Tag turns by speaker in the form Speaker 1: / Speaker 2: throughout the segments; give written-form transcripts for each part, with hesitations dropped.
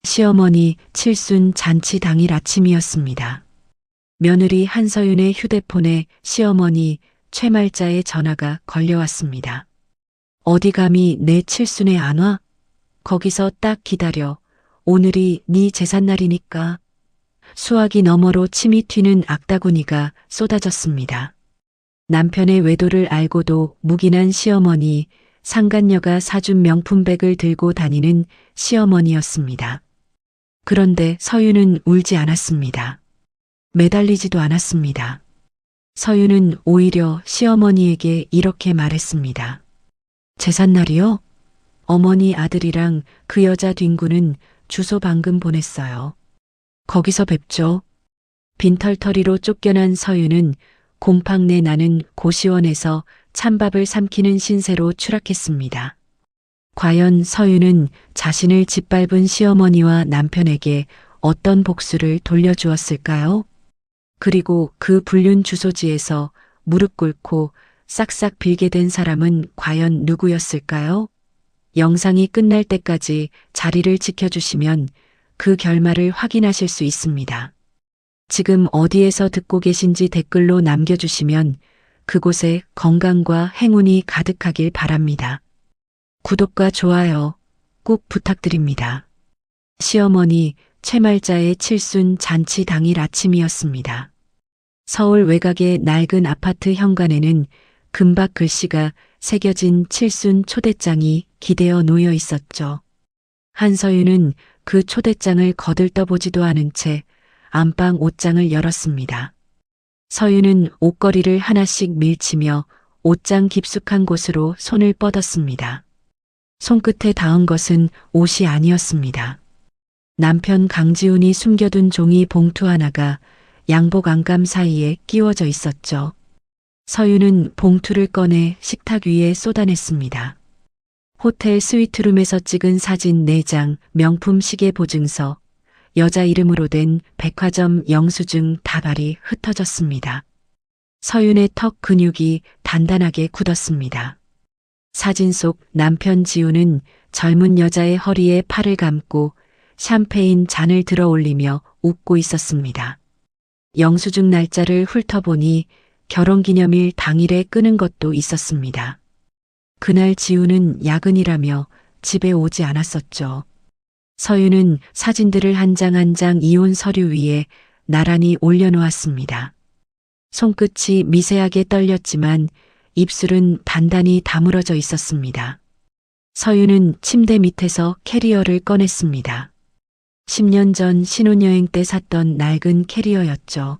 Speaker 1: 시어머니 칠순 잔치 당일 아침이었습니다. 며느리 한서윤의 휴대폰에 시어머니 최말자의 전화가 걸려왔습니다. 어디 감히 내 칠순에 안 와? 거기서 딱 기다려. 오늘이 네 제삿날이니까. 수화기 너머로 침이 튀는 악다구니가 쏟아졌습니다. 남편의 외도를 알고도 묵인한 시어머니, 상간녀가 사준 명품백을 들고 다니는 시어머니였습니다. 그런데 서윤은 울지 않았습니다. 매달리지도 않았습니다. 서윤은 오히려 시어머니에게 이렇게 말했습니다. 제삿날이요? 어머니 아들이랑 그 여자 뒹구는 주소 방금 보냈어요. 거기서 뵙죠. 빈털터리로 쫓겨난 서윤은 곰팡내 나는 고시원에서 찬밥을 삼키는 신세로 추락했습니다. 과연 서윤은 자신을 짓밟은 시어머니와 남편에게 어떤 복수를 돌려주었을까요? 그리고 그 불륜 주소지에서 무릎 꿇고 싹싹 빌게 된 사람은 과연 누구였을까요? 영상이 끝날 때까지 자리를 지켜주시면 그 결말을 확인하실 수 있습니다. 지금 어디에서 듣고 계신지 댓글로 남겨주시면 그곳에 건강과 행운이 가득하길 바랍니다. 구독과 좋아요 꼭 부탁드립니다. 시어머니 최말자의 칠순 잔치 당일 아침이었습니다. 서울 외곽의 낡은 아파트 현관에는 금박 글씨가 새겨진 칠순 초대장이 기대어 놓여 있었죠. 한서윤은 그 초대장을 거들떠보지도 않은 채 안방 옷장을 열었습니다. 서윤은 옷걸이를 하나씩 밀치며 옷장 깊숙한 곳으로 손을 뻗었습니다. 손끝에 닿은 것은 옷이 아니었습니다. 남편 강지훈이 숨겨둔 종이 봉투 하나가 양복 안감 사이에 끼워져 있었죠. 서윤은 봉투를 꺼내 식탁 위에 쏟아냈습니다. 호텔 스위트룸에서 찍은 사진 4장, 명품 시계 보증서, 여자 이름으로 된 백화점 영수증 다발이 흩어졌습니다. 서윤의 턱 근육이 단단하게 굳었습니다. 사진 속 남편 지우는 젊은 여자의 허리에 팔을 감고 샴페인 잔을 들어 올리며 웃고 있었습니다. 영수증 날짜를 훑어보니 결혼기념일 당일에 끊은 것도 있었습니다. 그날 지우는 야근이라며 집에 오지 않았었죠. 서윤은 사진들을 한 장 한 장 이혼 서류 위에 나란히 올려놓았습니다. 손끝이 미세하게 떨렸지만 입술은 단단히 다물어져 있었습니다. 서윤은 침대 밑에서 캐리어를 꺼냈습니다. 10년 전 신혼여행 때 샀던 낡은 캐리어였죠.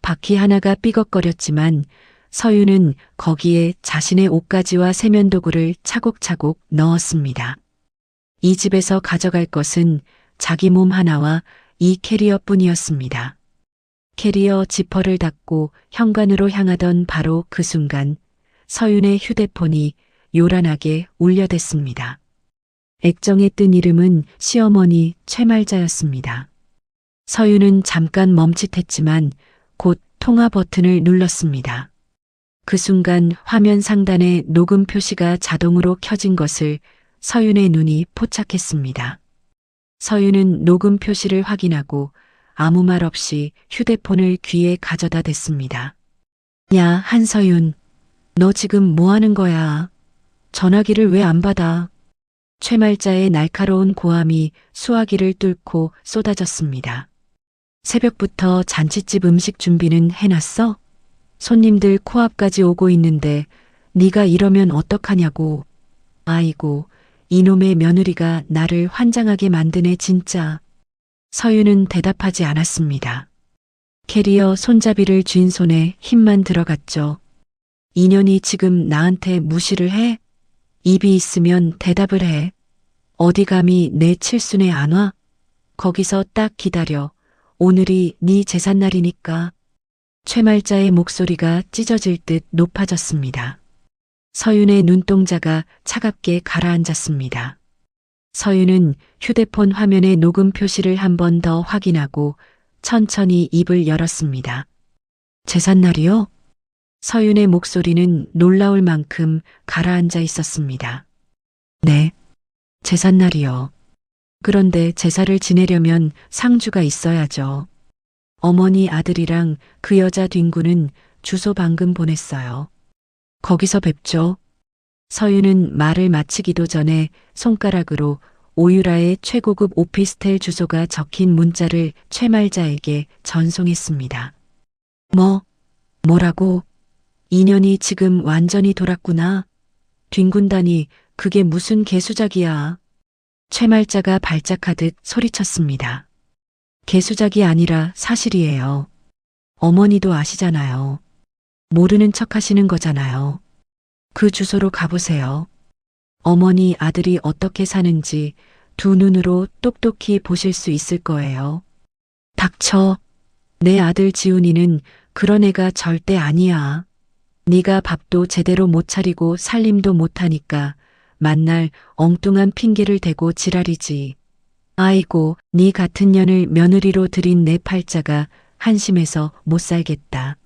Speaker 1: 바퀴 하나가 삐걱거렸지만 서윤은 거기에 자신의 옷가지와 세면도구를 차곡차곡 넣었습니다. 이 집에서 가져갈 것은 자기 몸 하나와 이 캐리어뿐이었습니다. 캐리어 지퍼를 닫고 현관으로 향하던 바로 그 순간 서윤의 휴대폰이 요란하게 울려댔습니다. 액정에 뜬 이름은 시어머니 최말자였습니다. 서윤은 잠깐 멈칫했지만 곧 통화 버튼을 눌렀습니다. 그 순간 화면 상단에 녹음 표시가 자동으로 켜진 것을 서윤의 눈이 포착했습니다. 서윤은 녹음 표시를 확인하고 아무 말 없이 휴대폰을 귀에 가져다 댔습니다. 야, 한서윤, 너 지금 뭐 하는 거야? 전화기를 왜 안 받아? 최말자의 날카로운 고함이 수화기를 뚫고 쏟아졌습니다. 새벽부터 잔칫집 음식 준비는 해놨어? 손님들 코앞까지 오고 있는데 네가 이러면 어떡하냐고. 아이고, 이놈의 며느리가 나를 환장하게 만드네 진짜. 서윤은 대답하지 않았습니다. 캐리어 손잡이를 쥔 손에 힘만 들어갔죠. 인연이 지금 나한테 무시를 해? 입이 있으면 대답을 해. 어디 감히 내 칠순에 안 와? 거기서 딱 기다려. 오늘이 네 제삿날이니까. 최말자의 목소리가 찢어질 듯 높아졌습니다. 서윤의 눈동자가 차갑게 가라앉았습니다. 서윤은 휴대폰 화면의 녹음 표시를 한 번 더 확인하고 천천히 입을 열었습니다. 제삿날이요? 서윤의 목소리는 놀라울 만큼 가라앉아 있었습니다. 네, 제삿날이요. 그런데 제사를 지내려면 상주가 있어야죠. 어머니 아들이랑 그 여자 뒹구는 주소 방금 보냈어요. 거기서 뵙죠. 서윤은 말을 마치기도 전에 손가락으로 오유라의 최고급 오피스텔 주소가 적힌 문자를 최말자에게 전송했습니다. 뭐라고? 인연이 지금 완전히 돌았구나. 뒹군다니 그게 무슨 개수작이야. 최말자가 발작하듯 소리쳤습니다. 개수작이 아니라 사실이에요. 어머니도 아시잖아요. 모르는 척 하시는 거잖아요. 그 주소로 가보세요. 어머니 아들이 어떻게 사는지 두 눈으로 똑똑히 보실 수 있을 거예요. 닥쳐. 내 아들 지훈이는 그런 애가 절대 아니야. 네가 밥도 제대로 못 차리고 살림도 못하니까 만날 엉뚱한 핑계를 대고 지랄이지. 아이고, 네 같은 년을 며느리로 들인 내 팔자가 한심해서 못 살겠다.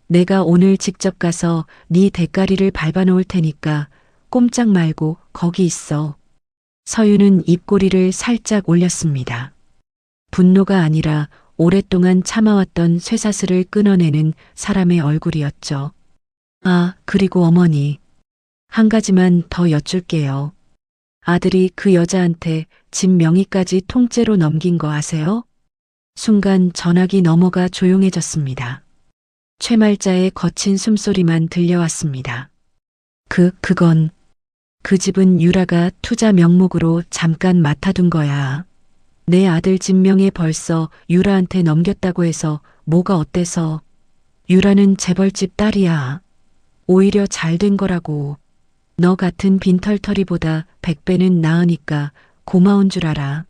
Speaker 1: 내가 오늘 직접 가서 네 대가리를 밟아놓을 테니까 꼼짝 말고 거기 있어. 서윤은 입꼬리를 살짝 올렸습니다. 분노가 아니라 오랫동안 참아왔던 쇠사슬을 끊어내는 사람의 얼굴이었죠. 아, 그리고 어머니. 한 가지만 더 여쭐게요. 아들이 그 여자한테 집 명의까지 통째로 넘긴 거 아세요? 순간 전화기 너머가 조용해졌습니다. 최말자의 거친 숨소리만 들려왔습니다. 그건 그 집은 유라가 투자 명목으로 잠깐 맡아둔 거야. 내 아들 집 명예 벌써 유라한테 넘겼다고 해서 뭐가 어때서. 유라는 재벌집 딸이야. 오히려 잘 된 거라고. 너 같은 빈털터리보다 100배는 나으니까 고마운 줄 알아.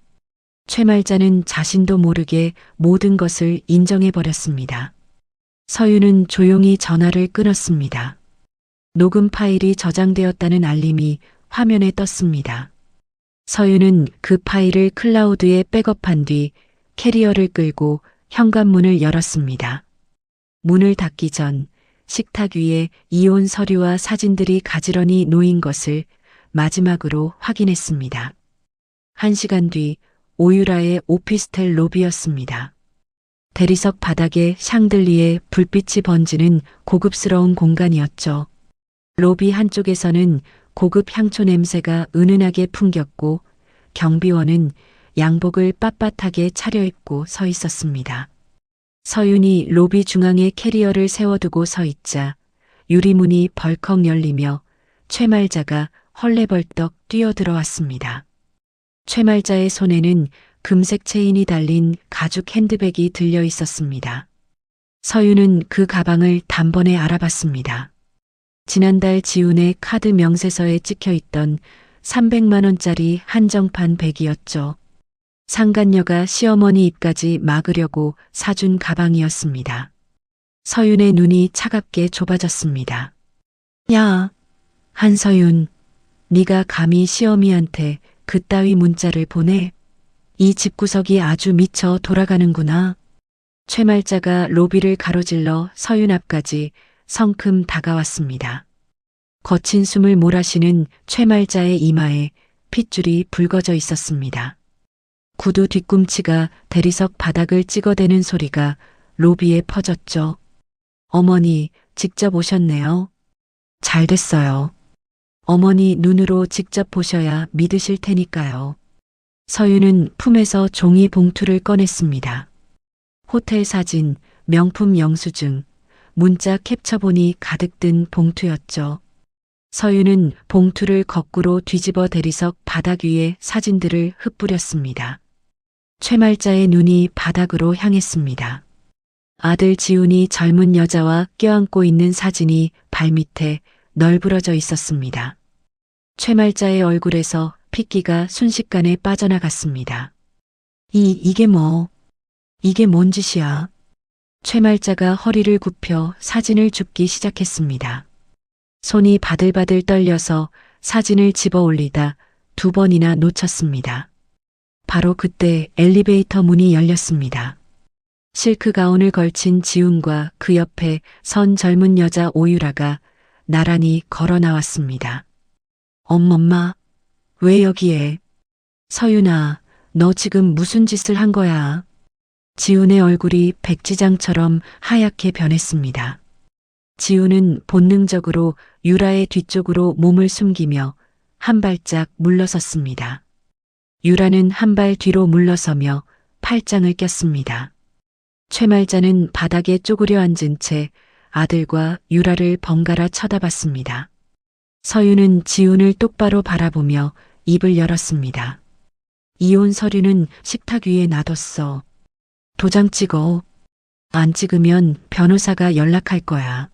Speaker 1: 최말자는 자신도 모르게 모든 것을 인정해버렸습니다. 서윤은 조용히 전화를 끊었습니다. 녹음 파일이 저장되었다는 알림이 화면에 떴습니다. 서윤은 그 파일을 클라우드에 백업한 뒤 캐리어를 끌고 현관문을 열었습니다. 문을 닫기 전 식탁 위에 이혼 서류와 사진들이 가지런히 놓인 것을 마지막으로 확인했습니다. 1시간 뒤 오유라의 오피스텔 로비였습니다. 대리석 바닥에 샹들리에 불빛이 번지는 고급스러운 공간이었죠. 로비 한쪽에서는 고급 향초 냄새가 은은하게 풍겼고 경비원은 양복을 빳빳하게 차려입고 서 있었습니다. 서윤이 로비 중앙에 캐리어를 세워두고 서 있자 유리문이 벌컥 열리며 최말자가 헐레벌떡 뛰어들어왔습니다. 최말자의 손에는 금색 체인이 달린 가죽 핸드백이 들려 있었습니다. 서윤은 그 가방을 단번에 알아봤습니다. 지난달 지훈의 카드 명세서에 찍혀 있던 300만 원짜리 한정판 백이었죠. 상간녀가 시어머니 입까지 막으려고 사준 가방이었습니다. 서윤의 눈이 차갑게 좁아졌습니다. 야, 한서윤, 네가 감히 시어미한테 그따위 문자를 보내? 이 집구석이 아주 미쳐 돌아가는구나. 최말자가 로비를 가로질러 서윤 앞까지 성큼 다가왔습니다. 거친 숨을 몰아쉬는 최말자의 이마에 핏줄이 붉어져 있었습니다. 구두 뒤꿈치가 대리석 바닥을 찍어대는 소리가 로비에 퍼졌죠. 어머니, 직접 오셨네요. 잘 됐어요. 어머니 눈으로 직접 보셔야 믿으실 테니까요. 서윤은 품에서 종이 봉투를 꺼냈습니다. 호텔 사진, 명품 영수증, 문자 캡처본이 가득 든 봉투였죠. 서윤은 봉투를 거꾸로 뒤집어 대리석 바닥 위에 사진들을 흩뿌렸습니다. 최말자의 눈이 바닥으로 향했습니다. 아들 지훈이 젊은 여자와 껴안고 있는 사진이 발밑에 널브러져 있었습니다. 최말자의 얼굴에서 핏기가 순식간에 빠져나갔습니다. 이게 뭔 짓이야? 최말자가 허리를 굽혀 사진을 줍기 시작했습니다. 손이 바들바들 떨려서 사진을 집어 올리다 2번이나 놓쳤습니다. 바로 그때 엘리베이터 문이 열렸습니다. 실크 가운을 걸친 지훈과 그 옆에 선 젊은 여자 오유라가 나란히 걸어 나왔습니다. 엄마, 왜 여기에? 서윤아, 너 지금 무슨 짓을 한 거야? 지훈의 얼굴이 백지장처럼 하얗게 변했습니다. 지훈은 본능적으로 유라의 뒤쪽으로 몸을 숨기며 한 발짝 물러섰습니다. 유라는 한 발 뒤로 물러서며 팔짱을 꼈습니다. 최말자는 바닥에 쪼그려 앉은 채 아들과 유라를 번갈아 쳐다봤습니다. 서윤은 지훈을 똑바로 바라보며 입을 열었습니다. 이혼 서류는 식탁 위에 놔뒀어. 도장 찍어. 안 찍으면 변호사가 연락할 거야.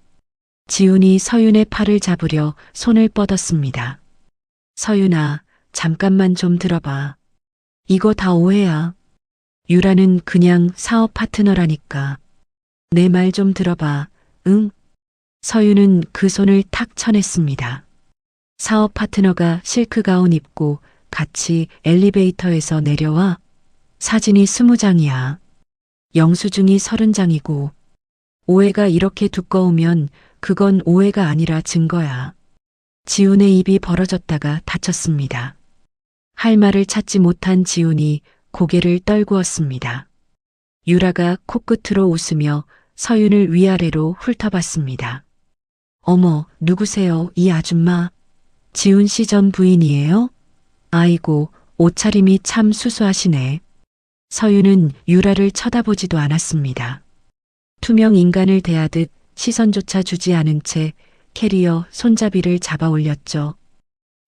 Speaker 1: 지훈이 서윤의 팔을 잡으려 손을 뻗었습니다. 서윤아, 잠깐만 좀 들어봐. 이거 다 오해야. 유라는 그냥 사업 파트너라니까. 내 말 좀 들어봐. 응? 서윤은 그 손을 탁 쳐냈습니다. 사업 파트너가 실크 가운 입고 같이 엘리베이터에서 내려와. 사진이 20장이야. 영수증이 30장이고. 오해가 이렇게 두꺼우면 그건 오해가 아니라 증거야. 지훈의 입이 벌어졌다가 닫혔습니다. 할 말을 찾지 못한 지훈이 고개를 떨구었습니다. 유라가 코끝으로 웃으며 서윤을 위아래로 훑어봤습니다. 어머, 누구세요, 이 아줌마? 지훈 씨 전 부인이에요? 아이고, 옷차림이 참 수수하시네. 서윤은 유라를 쳐다보지도 않았습니다. 투명 인간을 대하듯 시선조차 주지 않은 채 캐리어 손잡이를 잡아 올렸죠.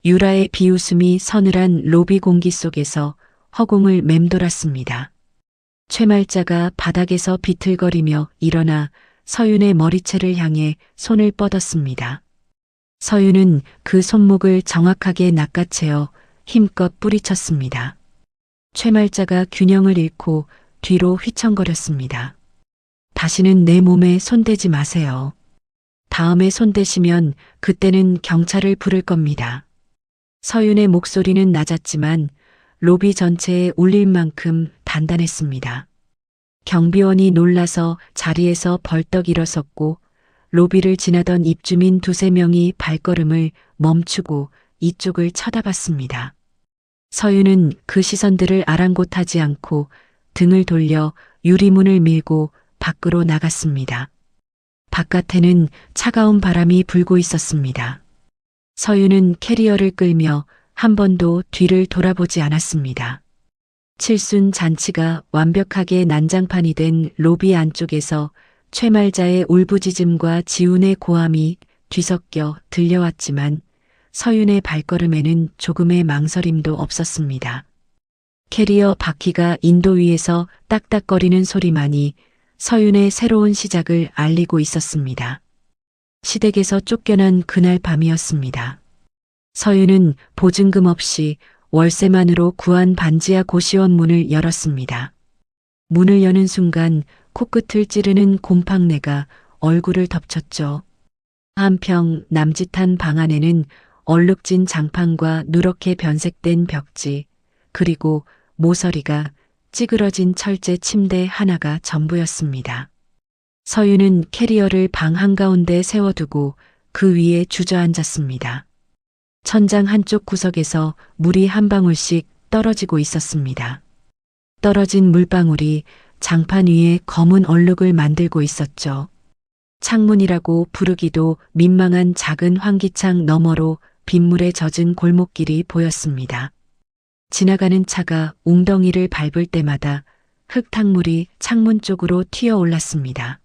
Speaker 1: 유라의 비웃음이 서늘한 로비 공기 속에서 허공을 맴돌았습니다. 최말자가 바닥에서 비틀거리며 일어나 서윤의 머리채를 향해 손을 뻗었습니다. 서윤은 그 손목을 정확하게 낚아채어 힘껏 뿌리쳤습니다. 최말자가 균형을 잃고 뒤로 휘청거렸습니다. 다시는 내 몸에 손대지 마세요. 다음에 손대시면 그때는 경찰을 부를 겁니다. 서윤의 목소리는 낮았지만 로비 전체에 울릴 만큼 단단했습니다. 경비원이 놀라서 자리에서 벌떡 일어섰고 로비를 지나던 입주민 2~3명이 발걸음을 멈추고 이쪽을 쳐다봤습니다. 서윤은 그 시선들을 아랑곳하지 않고 등을 돌려 유리문을 밀고 밖으로 나갔습니다. 바깥에는 차가운 바람이 불고 있었습니다. 서윤은 캐리어를 끌며 한 번도 뒤를 돌아보지 않았습니다. 칠순 잔치가 완벽하게 난장판이 된 로비 안쪽에서 최말자의 울부짖음과 지훈의 고함이 뒤섞여 들려왔지만 서윤의 발걸음에는 조금의 망설임도 없었습니다. 캐리어 바퀴가 인도 위에서 딱딱거리는 소리만이 서윤의 새로운 시작을 알리고 있었습니다. 시댁에서 쫓겨난 그날 밤이었습니다. 서윤은 보증금 없이 월세만으로 구한 반지하 고시원 문을 열었습니다. 문을 여는 순간 코끝을 찌르는 곰팡내가 얼굴을 덮쳤죠. 한평 남짓한 방 안에는 얼룩진 장판과 누렇게 변색된 벽지, 그리고 모서리가 찌그러진 철제 침대 하나가 전부였습니다. 서윤은 캐리어를 방 한가운데 세워두고 그 위에 주저앉았습니다. 천장 한쪽 구석에서 물이 한 방울씩 떨어지고 있었습니다. 떨어진 물방울이 장판 위에 검은 얼룩을 만들고 있었죠. 창문이라고 부르기도 민망한 작은 환기창 너머로 빗물에 젖은 골목길이 보였습니다. 지나가는 차가 웅덩이를 밟을 때마다 흙탕물이 창문 쪽으로 튀어올랐습니다.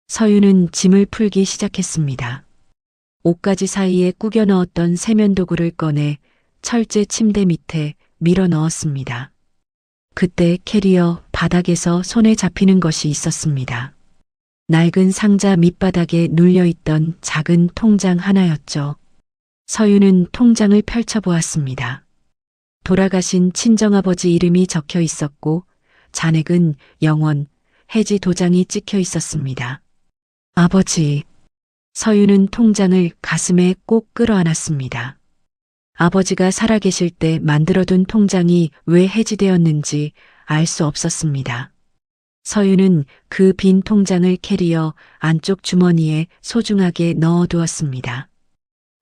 Speaker 1: 서윤은 짐을 풀기 시작했습니다. 옷가지 사이에 꾸겨 넣었던 세면도구를 꺼내 철제 침대 밑에 밀어 넣었습니다. 그때 캐리어 바닥에서 손에 잡히는 것이 있었습니다. 낡은 상자 밑바닥에 눌려있던 작은 통장 하나였죠. 서윤은 통장을 펼쳐보았습니다. 돌아가신 친정아버지 이름이 적혀 있었고 잔액은 0원, 해지 도장이 찍혀 있었습니다. 아버지. 서윤은 통장을 가슴에 꼭 끌어안았습니다. 아버지가 살아계실 때 만들어둔 통장이 왜 해지되었는지 알 수 없었습니다. 서윤은 그 빈 통장을 캐리어 안쪽 주머니에 소중하게 넣어두었습니다.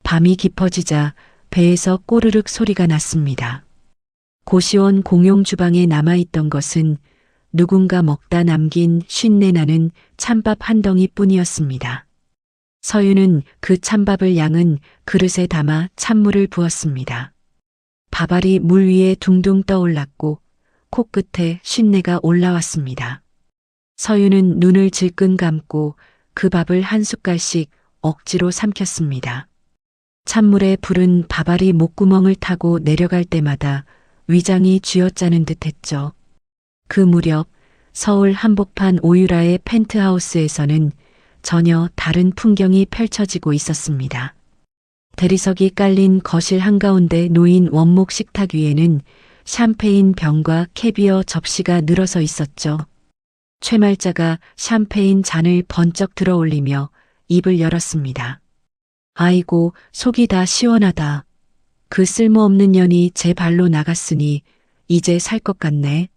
Speaker 1: 밤이 깊어지자 배에서 꼬르륵 소리가 났습니다. 고시원 공용 주방에 남아있던 것은 누군가 먹다 남긴 쉰내 나는 찬밥 한 덩이뿐이었습니다. 서윤은 그 찬밥을 양은 그릇에 담아 찬물을 부었습니다. 밥알이 물 위에 둥둥 떠올랐고 코끝에 쉰내가 올라왔습니다. 서윤은 눈을 질끈 감고 그 밥을 한 숟갈씩 억지로 삼켰습니다. 찬물에 불은 밥알이 목구멍을 타고 내려갈 때마다 위장이 쥐어짜는 듯했죠. 그 무렵 서울 한복판 오유라의 펜트하우스에서는 전혀 다른 풍경이 펼쳐지고 있었습니다. 대리석이 깔린 거실 한가운데 놓인 원목 식탁 위에는 샴페인 병과 캐비어 접시가 늘어서 있었죠. 최말자가 샴페인 잔을 번쩍 들어 올리며 입을 열었습니다. 아이고, 속이 다 시원하다. 그 쓸모없는 년이 제 발로 나갔으니 이제 살 것 같네.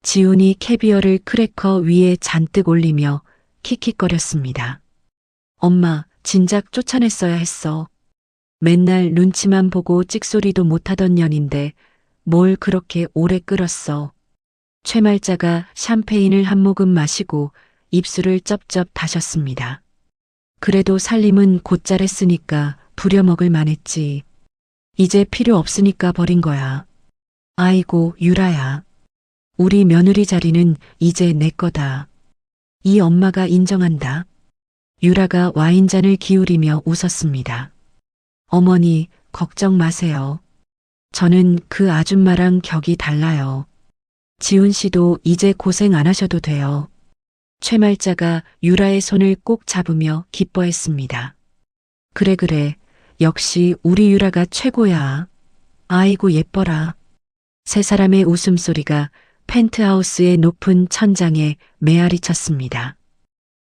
Speaker 1: 지훈이 캐비어를 크래커 위에 잔뜩 올리며 킥킥거렸습니다. 엄마, 진작 쫓아냈어야 했어. 맨날 눈치만 보고 찍소리도 못하던 년인데 뭘 그렇게 오래 끓었어. 최말자가 샴페인을 한 모금 마시고 입술을 쩝쩝 다셨습니다. 그래도 살림은 곧잘 했으니까 부려먹을 만했지. 이제 필요 없으니까 버린 거야. 아이고, 유라야. 우리 며느리 자리는 이제 내 거다. 이 엄마가 인정한다. 유라가 와인잔을 기울이며 웃었습니다. 어머니, 걱정 마세요. 저는 그 아줌마랑 격이 달라요. 지훈 씨도 이제 고생 안 하셔도 돼요. 최말자가 유라의 손을 꼭 잡으며 기뻐했습니다. 그래 그래, 역시 우리 유라가 최고야. 아이고 예뻐라. 세 사람의 웃음소리가 펜트하우스의 높은 천장에 메아리 쳤습니다.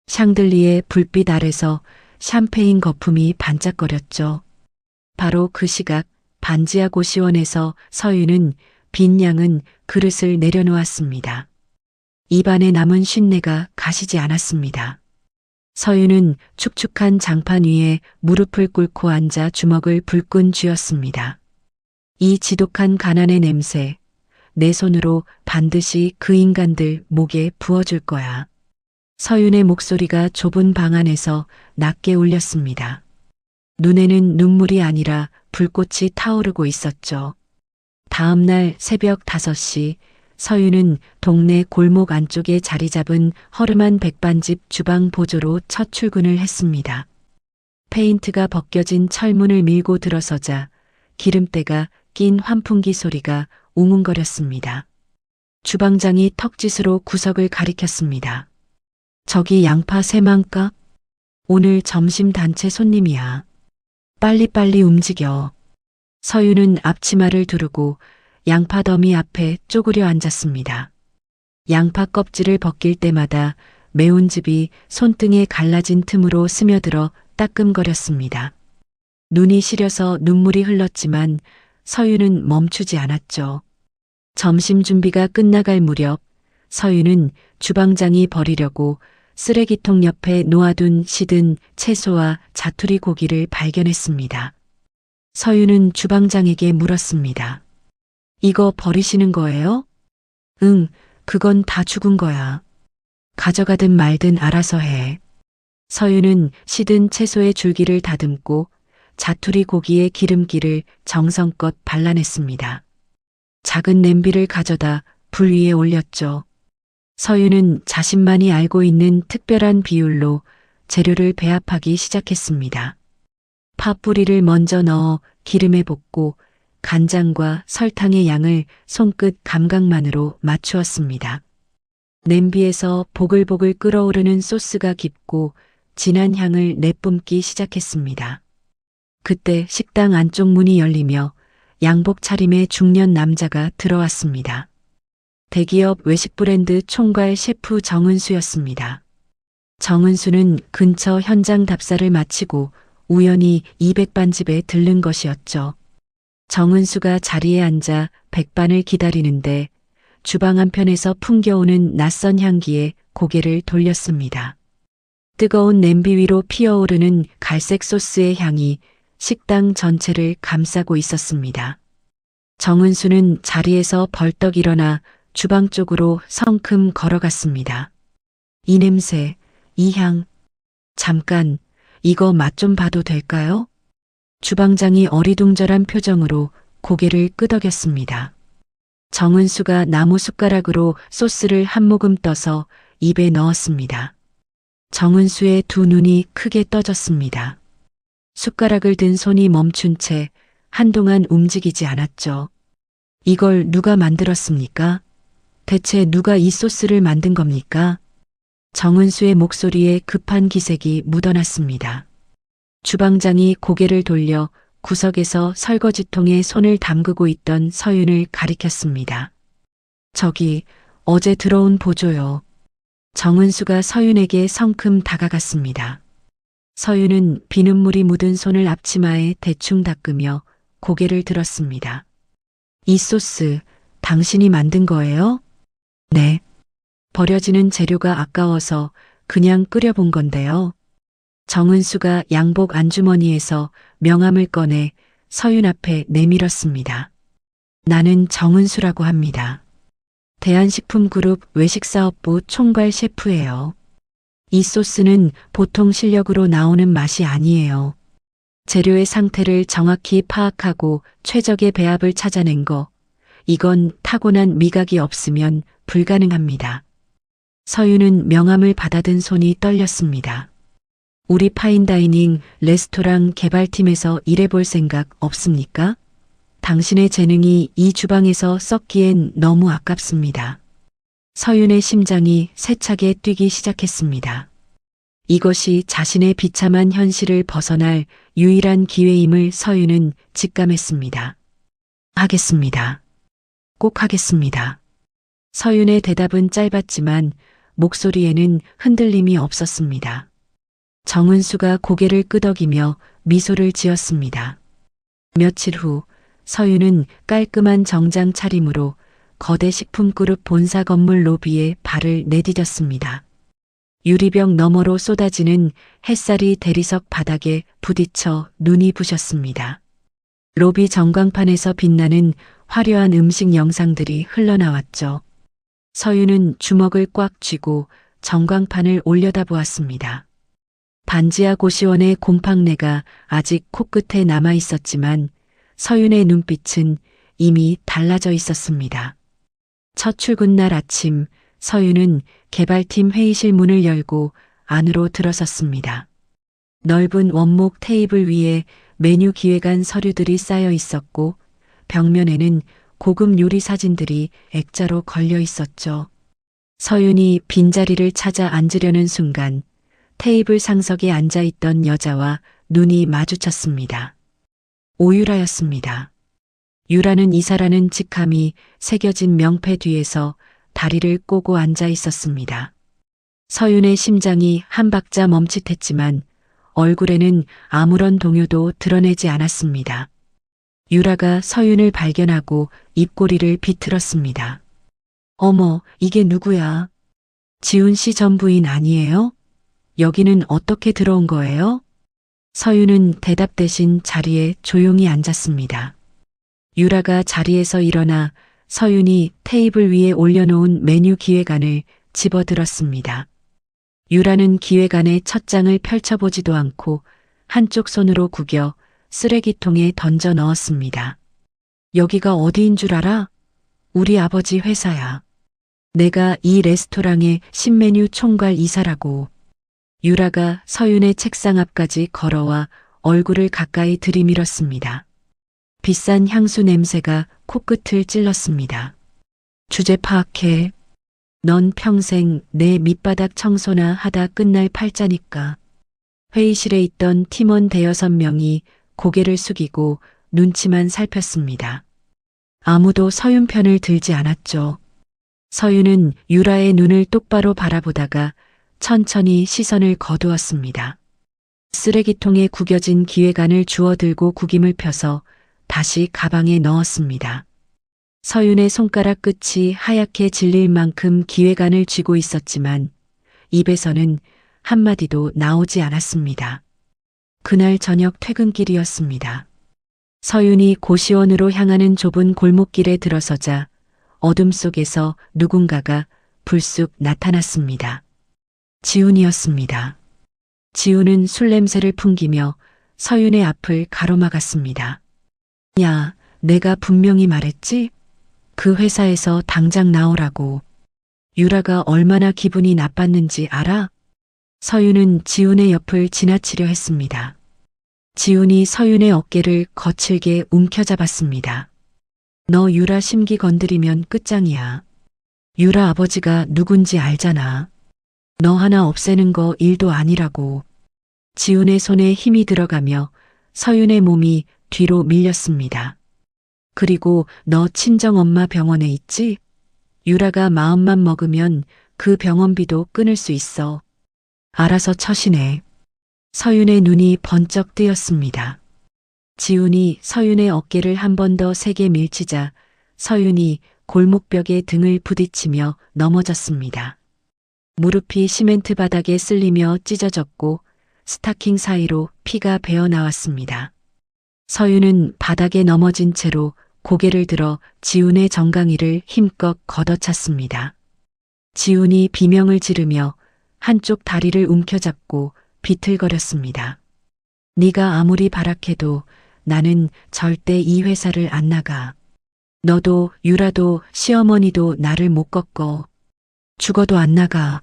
Speaker 1: 샹들리에 불빛 아래서 샴페인 거품이 반짝거렸죠. 바로 그 시각 반지하 고시원에서 서윤은 빈 양은 그릇을 내려놓았습니다. 입안에 남은 쉰내가 가시지 않았습니다. 서윤은 축축한 장판 위에 무릎을 꿇고 앉아 주먹을 불끈 쥐었습니다. 이 지독한 가난의 냄새, 내 손으로 반드시 그 인간들 목에 부어줄 거야. 서윤의 목소리가 좁은 방 안에서 낮게 울렸습니다. 눈에는 눈물이 아니라 불꽃이 타오르고 있었죠. 다음 날 새벽 5시 서윤은 동네 골목 안쪽에 자리 잡은 허름한 백반집 주방 보조로 첫 출근을 했습니다. 페인트가 벗겨진 철문을 밀고 들어서자 기름때가 낀 환풍기 소리가 웅웅거렸습니다. 주방장이 턱짓으로 구석을 가리켰습니다. 저기 양파 3망까? 오늘 점심 단체 손님이야. 빨리빨리 움직여. 서윤은 앞치마를 두르고 양파 더미 앞에 쪼그려 앉았습니다. 양파 껍질을 벗길 때마다 매운즙이 손등에 갈라진 틈으로 스며들어 따끔거렸습니다. 눈이 시려서 눈물이 흘렀지만 서윤은 멈추지 않았죠. 점심 준비가 끝나갈 무렵 서윤은 주방장이 버리려고 쓰레기통 옆에 놓아둔 시든 채소와 자투리 고기를 발견했습니다. 서윤은 주방장에게 물었습니다. 이거 버리시는 거예요? 응, 그건 다 죽은 거야. 가져가든 말든 알아서 해. 서윤은 시든 채소의 줄기를 다듬고 자투리 고기의 기름기를 정성껏 발라냈습니다. 작은 냄비를 가져다 불 위에 올렸죠. 서윤은 자신만이 알고 있는 특별한 비율로 재료를 배합하기 시작했습니다. 파뿌리를 먼저 넣어 기름에 볶고 간장과 설탕의 양을 손끝 감각만으로 맞추었습니다. 냄비에서 보글보글 끓어오르는 소스가 깊고 진한 향을 내뿜기 시작했습니다. 그때 식당 안쪽 문이 열리며 양복 차림의 중년 남자가 들어왔습니다. 대기업 외식 브랜드 총괄 셰프 정은수였습니다. 정은수는 근처 현장 답사를 마치고 우연히 이 백반집에 들른 것이었죠. 정은수가 자리에 앉아 백반을 기다리는데 주방 한편에서 풍겨오는 낯선 향기에 고개를 돌렸습니다. 뜨거운 냄비 위로 피어오르는 갈색 소스의 향이 식당 전체를 감싸고 있었습니다. 정은수는 자리에서 벌떡 일어나 주방 쪽으로 성큼 걸어갔습니다. 이 냄새, 이 향. 잠깐, 이거 맛 좀 봐도 될까요? 주방장이 어리둥절한 표정으로 고개를 끄덕였습니다. 정은수가 나무 숟가락으로 소스를 한 모금 떠서 입에 넣었습니다. 정은수의 두 눈이 크게 떠졌습니다. 숟가락을 든 손이 멈춘 채 한동안 움직이지 않았죠. 이걸 누가 만들었습니까? 대체 누가 이 소스를 만든 겁니까? 정은수의 목소리에 급한 기색이 묻어났습니다. 주방장이 고개를 돌려 구석에서 설거지통에 손을 담그고 있던 서윤을 가리켰습니다. 저기, 어제 들어온 보조요. 정은수가 서윤에게 성큼 다가갔습니다. 서윤은 비눗물이 묻은 손을 앞치마에 대충 닦으며 고개를 들었습니다. 이 소스, 당신이 만든 거예요? 네. 버려지는 재료가 아까워서 그냥 끓여본 건데요. 정은수가 양복 안주머니에서 명함을 꺼내 서윤 앞에 내밀었습니다. 나는 정은수라고 합니다. 대한식품그룹 외식사업부 총괄 셰프예요. 이 소스는 보통 실력으로 나오는 맛이 아니에요. 재료의 상태를 정확히 파악하고 최적의 배합을 찾아낸 거, 이건 타고난 미각이 없으면 불가능합니다. 서윤은 명함을 받아든 손이 떨렸습니다. 우리 파인다이닝 레스토랑 개발팀에서 일해볼 생각 없습니까? 당신의 재능이 이 주방에서 썩기엔 너무 아깝습니다. 서윤의 심장이 세차게 뛰기 시작했습니다. 이것이 자신의 비참한 현실을 벗어날 유일한 기회임을 서윤은 직감했습니다. 하겠습니다. 꼭 하겠습니다. 서윤의 대답은 짧았지만 목소리에는 흔들림이 없었습니다. 정은수가 고개를 끄덕이며 미소를 지었습니다. 며칠 후 서윤은 깔끔한 정장 차림으로 거대 식품그룹 본사 건물 로비에 발을 내디뎠습니다. 유리병 너머로 쏟아지는 햇살이 대리석 바닥에 부딪혀 눈이 부셨습니다. 로비 전광판에서 빛나는 화려한 음식 영상들이 흘러나왔죠. 서윤은 주먹을 꽉 쥐고 전광판을 올려다보았습니다. 반지하 고시원의 곰팡내가 아직 코끝에 남아 있었지만 서윤의 눈빛은 이미 달라져 있었습니다. 첫 출근 날 아침 서윤은 개발팀 회의실 문을 열고 안으로 들어섰습니다. 넓은 원목 테이블 위에 메뉴 기획안 서류들이 쌓여 있었고 벽면에는 고급 요리 사진들이 액자로 걸려 있었죠. 서윤이 빈자리를 찾아 앉으려는 순간 테이블 상석에 앉아있던 여자와 눈이 마주쳤습니다. 오유라였습니다. 유라는 이사라는 직함이 새겨진 명패 뒤에서 다리를 꼬고 앉아 있었습니다. 서윤의 심장이 한 박자 멈칫했지만 얼굴에는 아무런 동요도 드러내지 않았습니다. 유라가 서윤을 발견하고 입꼬리를 비틀었습니다. 어머, 이게 누구야? 지훈 씨 전 부인 아니에요? 여기는 어떻게 들어온 거예요? 서윤은 대답 대신 자리에 조용히 앉았습니다. 유라가 자리에서 일어나 서윤이 테이블 위에 올려놓은 메뉴 기획안을 집어들었습니다. 유라는 기획안의 첫 장을 펼쳐보지도 않고 한쪽 손으로 구겨 쓰레기통에 던져 넣었습니다. 여기가 어디인 줄 알아? 우리 아버지 회사야. 내가 이 레스토랑의 신메뉴 총괄 이사라고. 유라가 서윤의 책상 앞까지 걸어와 얼굴을 가까이 들이밀었습니다. 비싼 향수 냄새가 코끝을 찔렀습니다. 주제 파악해. 넌 평생 내 밑바닥 청소나 하다 끝날 팔자니까. 회의실에 있던 팀원 대여섯 명이 고개를 숙이고 눈치만 살폈습니다. 아무도 서윤 편을 들지 않았죠. 서윤은 유라의 눈을 똑바로 바라보다가 천천히 시선을 거두었습니다. 쓰레기통에 구겨진 기획안을 주워들고 구김을 펴서 다시 가방에 넣었습니다. 서윤의 손가락 끝이 하얗게 질릴 만큼 기획안을 쥐고 있었지만 입에서는 한마디도 나오지 않았습니다. 그날 저녁 퇴근길이었습니다. 서윤이 고시원으로 향하는 좁은 골목길에 들어서자 어둠 속에서 누군가가 불쑥 나타났습니다. 지훈이었습니다. 지훈은 술 냄새를 풍기며 서윤의 앞을 가로막았습니다. 야, 내가 분명히 말했지? 그 회사에서 당장 나오라고. 유라가 얼마나 기분이 나빴는지 알아? 서윤은 지훈의 옆을 지나치려 했습니다. 지훈이 서윤의 어깨를 거칠게 움켜잡았습니다. 너 유라 심기 건드리면 끝장이야. 유라 아버지가 누군지 알잖아. 너 하나 없애는 거 일도 아니라고. 지훈의 손에 힘이 들어가며 서윤의 몸이 뒤로 밀렸습니다. 그리고 너 친정엄마 병원에 있지? 유라가 마음만 먹으면 그 병원비도 끊을 수 있어. 알아서 처신해. 서윤의 눈이 번쩍 뜨였습니다. 지훈이 서윤의 어깨를 한 번 더 세게 밀치자 서윤이 골목벽에 등을 부딪히며 넘어졌습니다. 무릎이 시멘트 바닥에 쓸리며 찢어졌고 스타킹 사이로 피가 배어 나왔습니다. 서윤은 바닥에 넘어진 채로 고개를 들어 지훈의 정강이를 힘껏 걷어찼습니다. 지훈이 비명을 지르며 한쪽 다리를 움켜잡고 비틀거렸습니다. 네가 아무리 발악해도 나는 절대 이 회사를 안 나가. 너도 유라도 시어머니도 나를 못 꺾어. 죽어도 안 나가.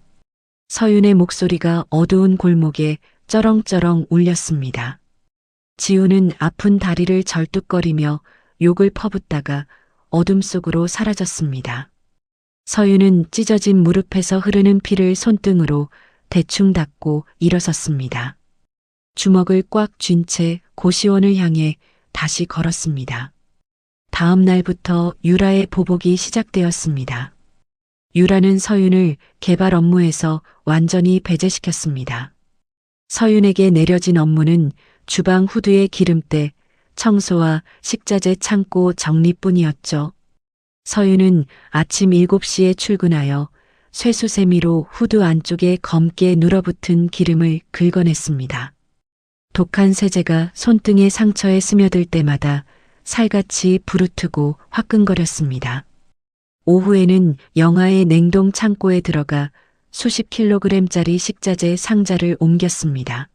Speaker 1: 서윤의 목소리가 어두운 골목에 쩌렁쩌렁 울렸습니다. 지훈은 아픈 다리를 절뚝거리며 욕을 퍼붓다가 어둠 속으로 사라졌습니다. 서윤은 찢어진 무릎에서 흐르는 피를 손등으로 대충 닦고 일어섰습니다. 주먹을 꽉 쥔 채 고시원을 향해 다시 걸었습니다. 다음 날부터 유라의 보복이 시작되었습니다. 유라는 서윤을 개발 업무에서 완전히 배제시켰습니다. 서윤에게 내려진 업무는 주방 후드의 기름때, 청소와 식자재 창고 정리뿐이었죠. 서윤은 아침 7시에 출근하여 쇠수세미로 후드 안쪽에 검게 눌어붙은 기름을 긁어냈습니다. 독한 세제가 손등의 상처에 스며들 때마다 살같이 부르트고 화끈거렸습니다. 오후에는 영하의 냉동 창고에 들어가 수십 킬로그램짜리 식자재 상자를 옮겼습니다.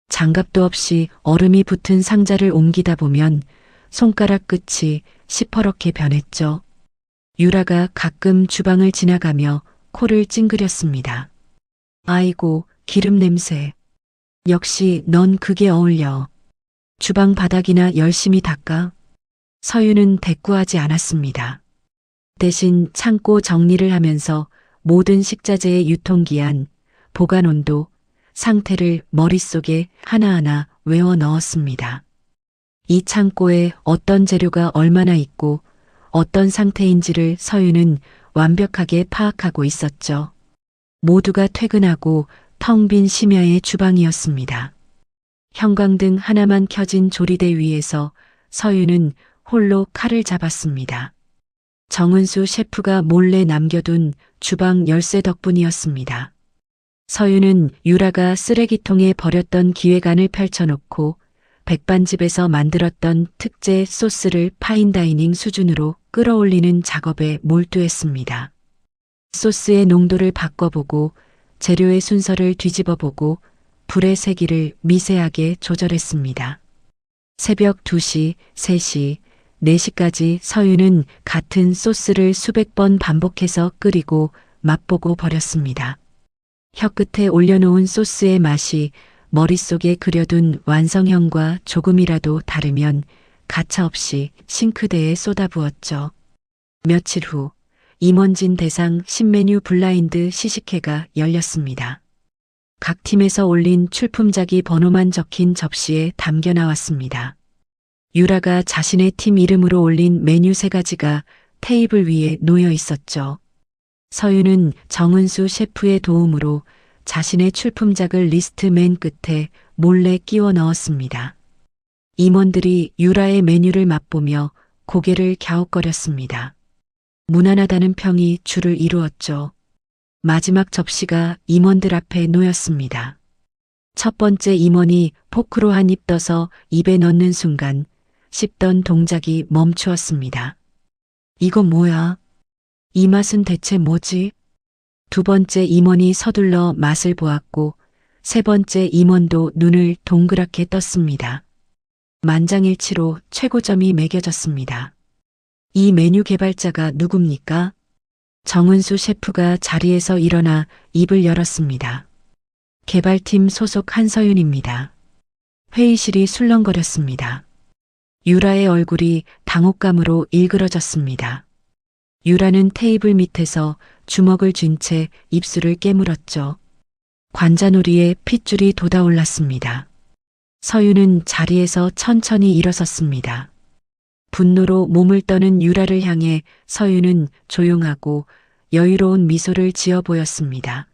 Speaker 1: 장갑도 없이 얼음이 붙은 상자를 옮기다 보면 손가락 끝이 시퍼렇게 변했죠. 유라가 가끔 주방을 지나가며 코를 찡그렸습니다. 아이고, 기름 냄새. 역시 넌 그게 어울려. 주방 바닥이나 열심히 닦아. 서윤은 대꾸하지 않았습니다. 대신 창고 정리를 하면서 모든 식자재의 유통기한, 보관온도, 상태를 머릿속에 하나하나 외워 넣었습니다. 이 창고에 어떤 재료가 얼마나 있고 어떤 상태인지를 서윤은 완벽하게 파악하고 있었죠. 모두가 퇴근하고 텅 빈 심야의 주방이었습니다. 형광등 하나만 켜진 조리대 위에서 서윤은 홀로 칼을 잡았습니다. 정은수 셰프가 몰래 남겨둔 주방 열쇠 덕분이었습니다. 서윤은 유라가 쓰레기통에 버렸던 기획안을 펼쳐놓고 백반집에서 만들었던 특제 소스를 파인다이닝 수준으로 끌어올리는 작업에 몰두했습니다. 소스의 농도를 바꿔보고 재료의 순서를 뒤집어보고 불의 세기를 미세하게 조절했습니다. 새벽 2시, 3시, 4시까지 서윤은 같은 소스를 수백 번 반복해서 끓이고 맛보고 버렸습니다. 혀끝에 올려놓은 소스의 맛이 머릿속에 그려둔 완성형과 조금이라도 다르면 가차없이 싱크대에 쏟아부었죠. 며칠 후 임원진 대상 신메뉴 블라인드 시식회가 열렸습니다. 각 팀에서 올린 출품작이 번호만 적힌 접시에 담겨 나왔습니다. 유라가 자신의 팀 이름으로 올린 메뉴 3가지가 테이블 위에 놓여 있었죠. 서윤은 정은수 셰프의 도움으로 자신의 출품작을 리스트 맨 끝에 몰래 끼워 넣었습니다. 임원들이 유라의 메뉴를 맛보며 고개를 갸웃거렸습니다. 무난하다는 평이 줄을 이루었죠. 마지막 접시가 임원들 앞에 놓였습니다. 첫 번째 임원이 포크로 한 입 떠서 입에 넣는 순간 씹던 동작이 멈추었습니다. 이거 뭐야? 이 맛은 대체 뭐지? 두 번째 임원이 서둘러 맛을 보았고 세 번째 임원도 눈을 동그랗게 떴습니다. 만장일치로 최고점이 매겨졌습니다. 이 메뉴 개발자가 누굽니까? 정은수 셰프가 자리에서 일어나 입을 열었습니다. 개발팀 소속 한서윤입니다. 회의실이 술렁거렸습니다. 유라의 얼굴이 당혹감으로 일그러졌습니다. 유라는 테이블 밑에서 주먹을 쥔 채 입술을 깨물었죠. 관자놀이에 핏줄이 돋아올랐습니다. 서윤은 자리에서 천천히 일어섰습니다. 분노로 몸을 떠는 유라를 향해 서윤은 조용하고 여유로운 미소를 지어 보였습니다.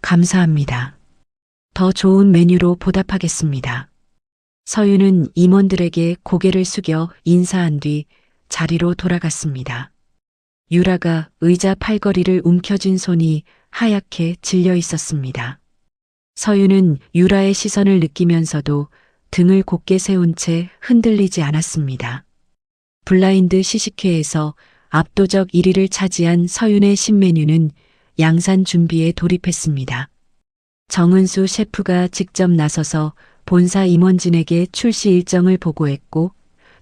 Speaker 1: 감사합니다. 더 좋은 메뉴로 보답하겠습니다. 서윤은 임원들에게 고개를 숙여 인사한 뒤 자리로 돌아갔습니다. 유라가 의자 팔걸이를 움켜쥔 손이 하얗게 질려 있었습니다. 서윤은 유라의 시선을 느끼면서도 등을 곧게 세운 채 흔들리지 않았습니다. 블라인드 시식회에서 압도적 1위를 차지한 서윤의 신메뉴는 양산 준비에 돌입했습니다. 정은수 셰프가 직접 나서서 본사 임원진에게 출시 일정을 보고했고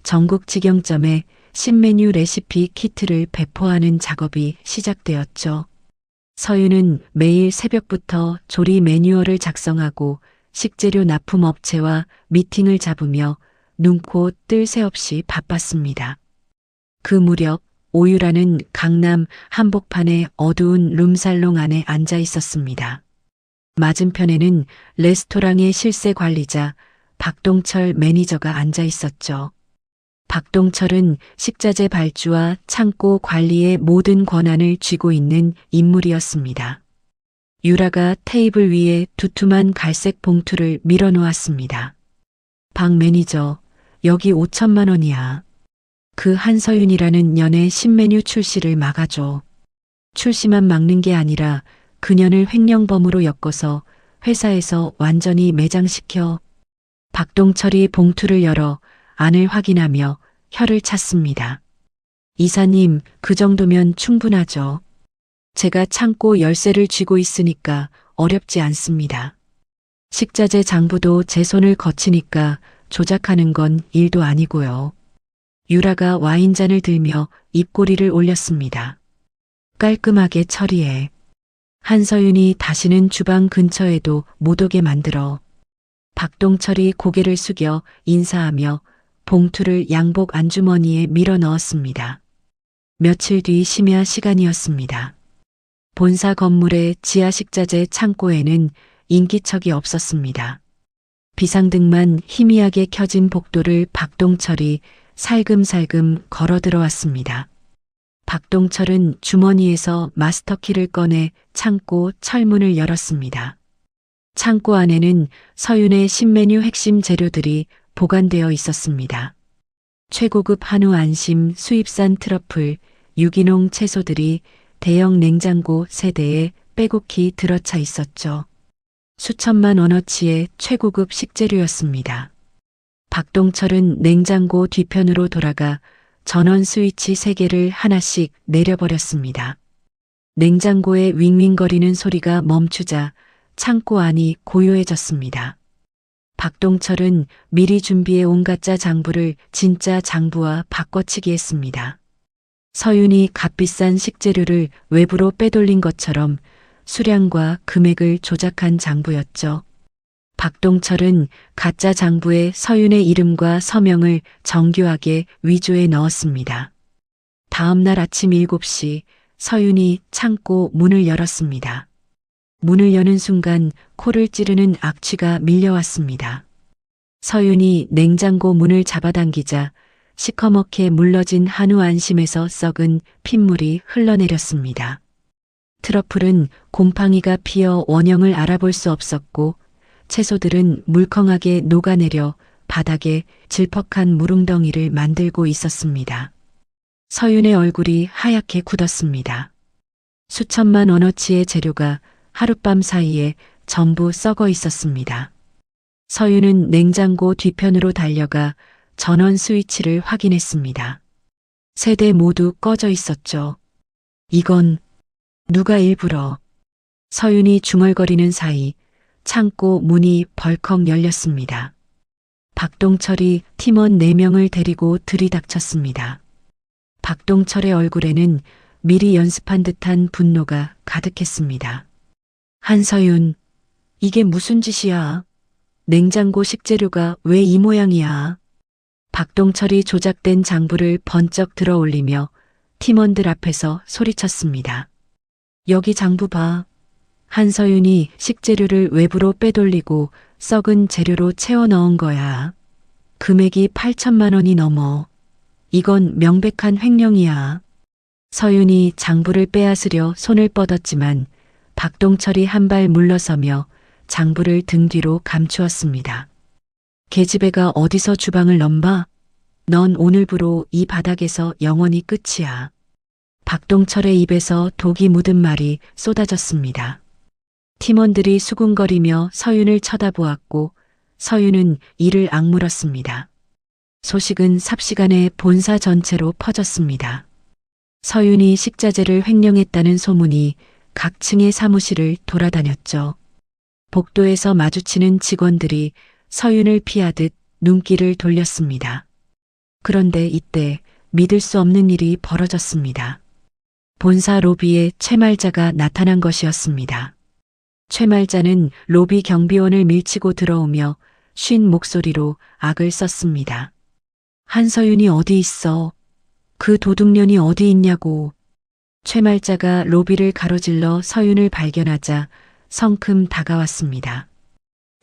Speaker 1: 전국 직영점에 신메뉴 레시피 키트를 배포하는 작업이 시작되었죠. 서윤은 매일 새벽부터 조리 매뉴얼을 작성하고 식재료 납품 업체와 미팅을 잡으며 눈코 뜰 새 없이 바빴습니다. 그 무렵 오유라는 강남 한복판의 어두운 룸살롱 안에 앉아 있었습니다. 맞은편에는 레스토랑의 실세 관리자 박동철 매니저가 앉아 있었죠. 박동철은 식자재 발주와 창고 관리의 모든 권한을 쥐고 있는 인물이었습니다. 유라가 테이블 위에 두툼한 갈색 봉투를 밀어놓았습니다. 박 매니저, 여기 5천만 원이야. 그 한서윤이라는 년의 신메뉴 출시를 막아줘. 출시만 막는 게 아니라 그년을 횡령범으로 엮어서 회사에서 완전히 매장시켜. 박동철이 봉투를 열어 안을 확인하며 혀를 찼습니다. 이사님, 그 정도면 충분하죠. 제가 창고 열쇠를 쥐고 있으니까 어렵지 않습니다. 식자재 장부도 제 손을 거치니까 조작하는 건 일도 아니고요. 유라가 와인잔을 들며 입꼬리를 올렸습니다. 깔끔하게 처리해. 한서윤이 다시는 주방 근처에도 못 오게 만들어. 박동철이 고개를 숙여 인사하며 봉투를 양복 안주머니에 밀어 넣었습니다. 며칠 뒤 심야 시간이었습니다. 본사 건물의 지하 식자재 창고에는 인기척이 없었습니다. 비상등만 희미하게 켜진 복도를 박동철이 살금살금 걸어 들어왔습니다. 박동철은 주머니에서 마스터키를 꺼내 창고 철문을 열었습니다. 창고 안에는 서윤의 신메뉴 핵심 재료들이 보관되어 있었습니다. 최고급 한우 안심 수입산 트러플, 유기농 채소들이 대형 냉장고 세대에 빼곡히 들어차 있었죠. 수천만 원어치의 최고급 식재료였습니다. 박동철은 냉장고 뒤편으로 돌아가 전원 스위치 3개를 하나씩 내려버렸습니다. 냉장고의 윙윙거리는 소리가 멈추자 창고 안이 고요해졌습니다. 박동철은 미리 준비해 온 가짜 장부를 진짜 장부와 바꿔치기 했습니다. 서윤이 값비싼 식재료를 외부로 빼돌린 것처럼 수량과 금액을 조작한 장부였죠. 박동철은 가짜 장부에 서윤의 이름과 서명을 정교하게 위조해 넣었습니다. 다음 날 아침 7시 서윤이 창고 문을 열었습니다. 문을 여는 순간 코를 찌르는 악취가 밀려왔습니다. 서윤이 냉장고 문을 잡아당기자 시커멓게 물러진 한우 안심에서 썩은 핏물이 흘러내렸습니다. 트러플은 곰팡이가 피어 원형을 알아볼 수 없었고 채소들은 물컹하게 녹아내려 바닥에 질퍽한 무릉덩이를 만들고 있었습니다. 서윤의 얼굴이 하얗게 굳었습니다. 수천만 원어치의 재료가 하룻밤 사이에 전부 썩어 있었습니다. 서윤은 냉장고 뒤편으로 달려가 전원 스위치를 확인했습니다. 세 대 모두 꺼져 있었죠. 이건 누가 일부러. 서윤이 중얼거리는 사이 창고 문이 벌컥 열렸습니다. 박동철이 팀원 4명을 데리고 들이닥쳤습니다. 박동철의 얼굴에는 미리 연습한 듯한 분노가 가득했습니다. 한서윤, 이게 무슨 짓이야? 냉장고 식재료가 왜 이 모양이야? 박동철이 조작된 장부를 번쩍 들어 올리며 팀원들 앞에서 소리쳤습니다. 여기 장부 봐. 한서윤이 식재료를 외부로 빼돌리고 썩은 재료로 채워 넣은 거야. 금액이 8천만 원이 넘어. 이건 명백한 횡령이야. 서윤이 장부를 빼앗으려 손을 뻗었지만 박동철이 한 발 물러서며 장부를 등 뒤로 감추었습니다. 계집애가 어디서 주방을 넘봐? 넌 오늘부로 이 바닥에서 영원히 끝이야. 박동철의 입에서 독이 묻은 말이 쏟아졌습니다. 팀원들이 수군거리며 서윤을 쳐다보았고 서윤은 이를 악물었습니다. 소식은 삽시간에 본사 전체로 퍼졌습니다. 서윤이 식자재를 횡령했다는 소문이 각 층의 사무실을 돌아다녔죠. 복도에서 마주치는 직원들이 서윤을 피하듯 눈길을 돌렸습니다. 그런데 이때 믿을 수 없는 일이 벌어졌습니다. 본사 로비에 최말자가 나타난 것이었습니다. 최말자는 로비 경비원을 밀치고 들어오며 쉰 목소리로 악을 썼습니다. 한서윤이 어디 있어? 그 도둑년이 어디 있냐고. 최말자가 로비를 가로질러 서윤을 발견하자 성큼 다가왔습니다.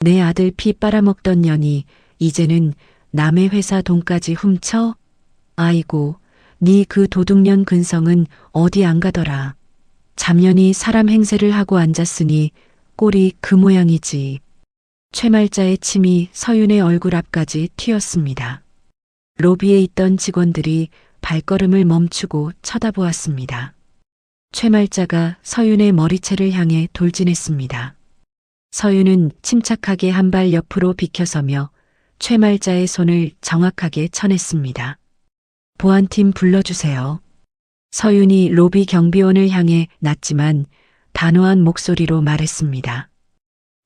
Speaker 1: 내 아들 피 빨아먹던 년이 이제는 남의 회사 돈까지 훔쳐? 아이고, 네 그 도둑년 근성은 어디 안 가더라. 잡년이 사람 행세를 하고 앉았으니 꼴이 그 모양이지. 최말자의 침이 서윤의 얼굴 앞까지 튀었습니다. 로비에 있던 직원들이 발걸음을 멈추고 쳐다보았습니다. 최말자가 서윤의 머리채를 향해 돌진했습니다. 서윤은 침착하게 한 발 옆으로 비켜서며 최말자의 손을 정확하게 쳐냈습니다. 보안팀 불러주세요. 서윤이 로비 경비원을 향해 낮지만 단호한 목소리로 말했습니다.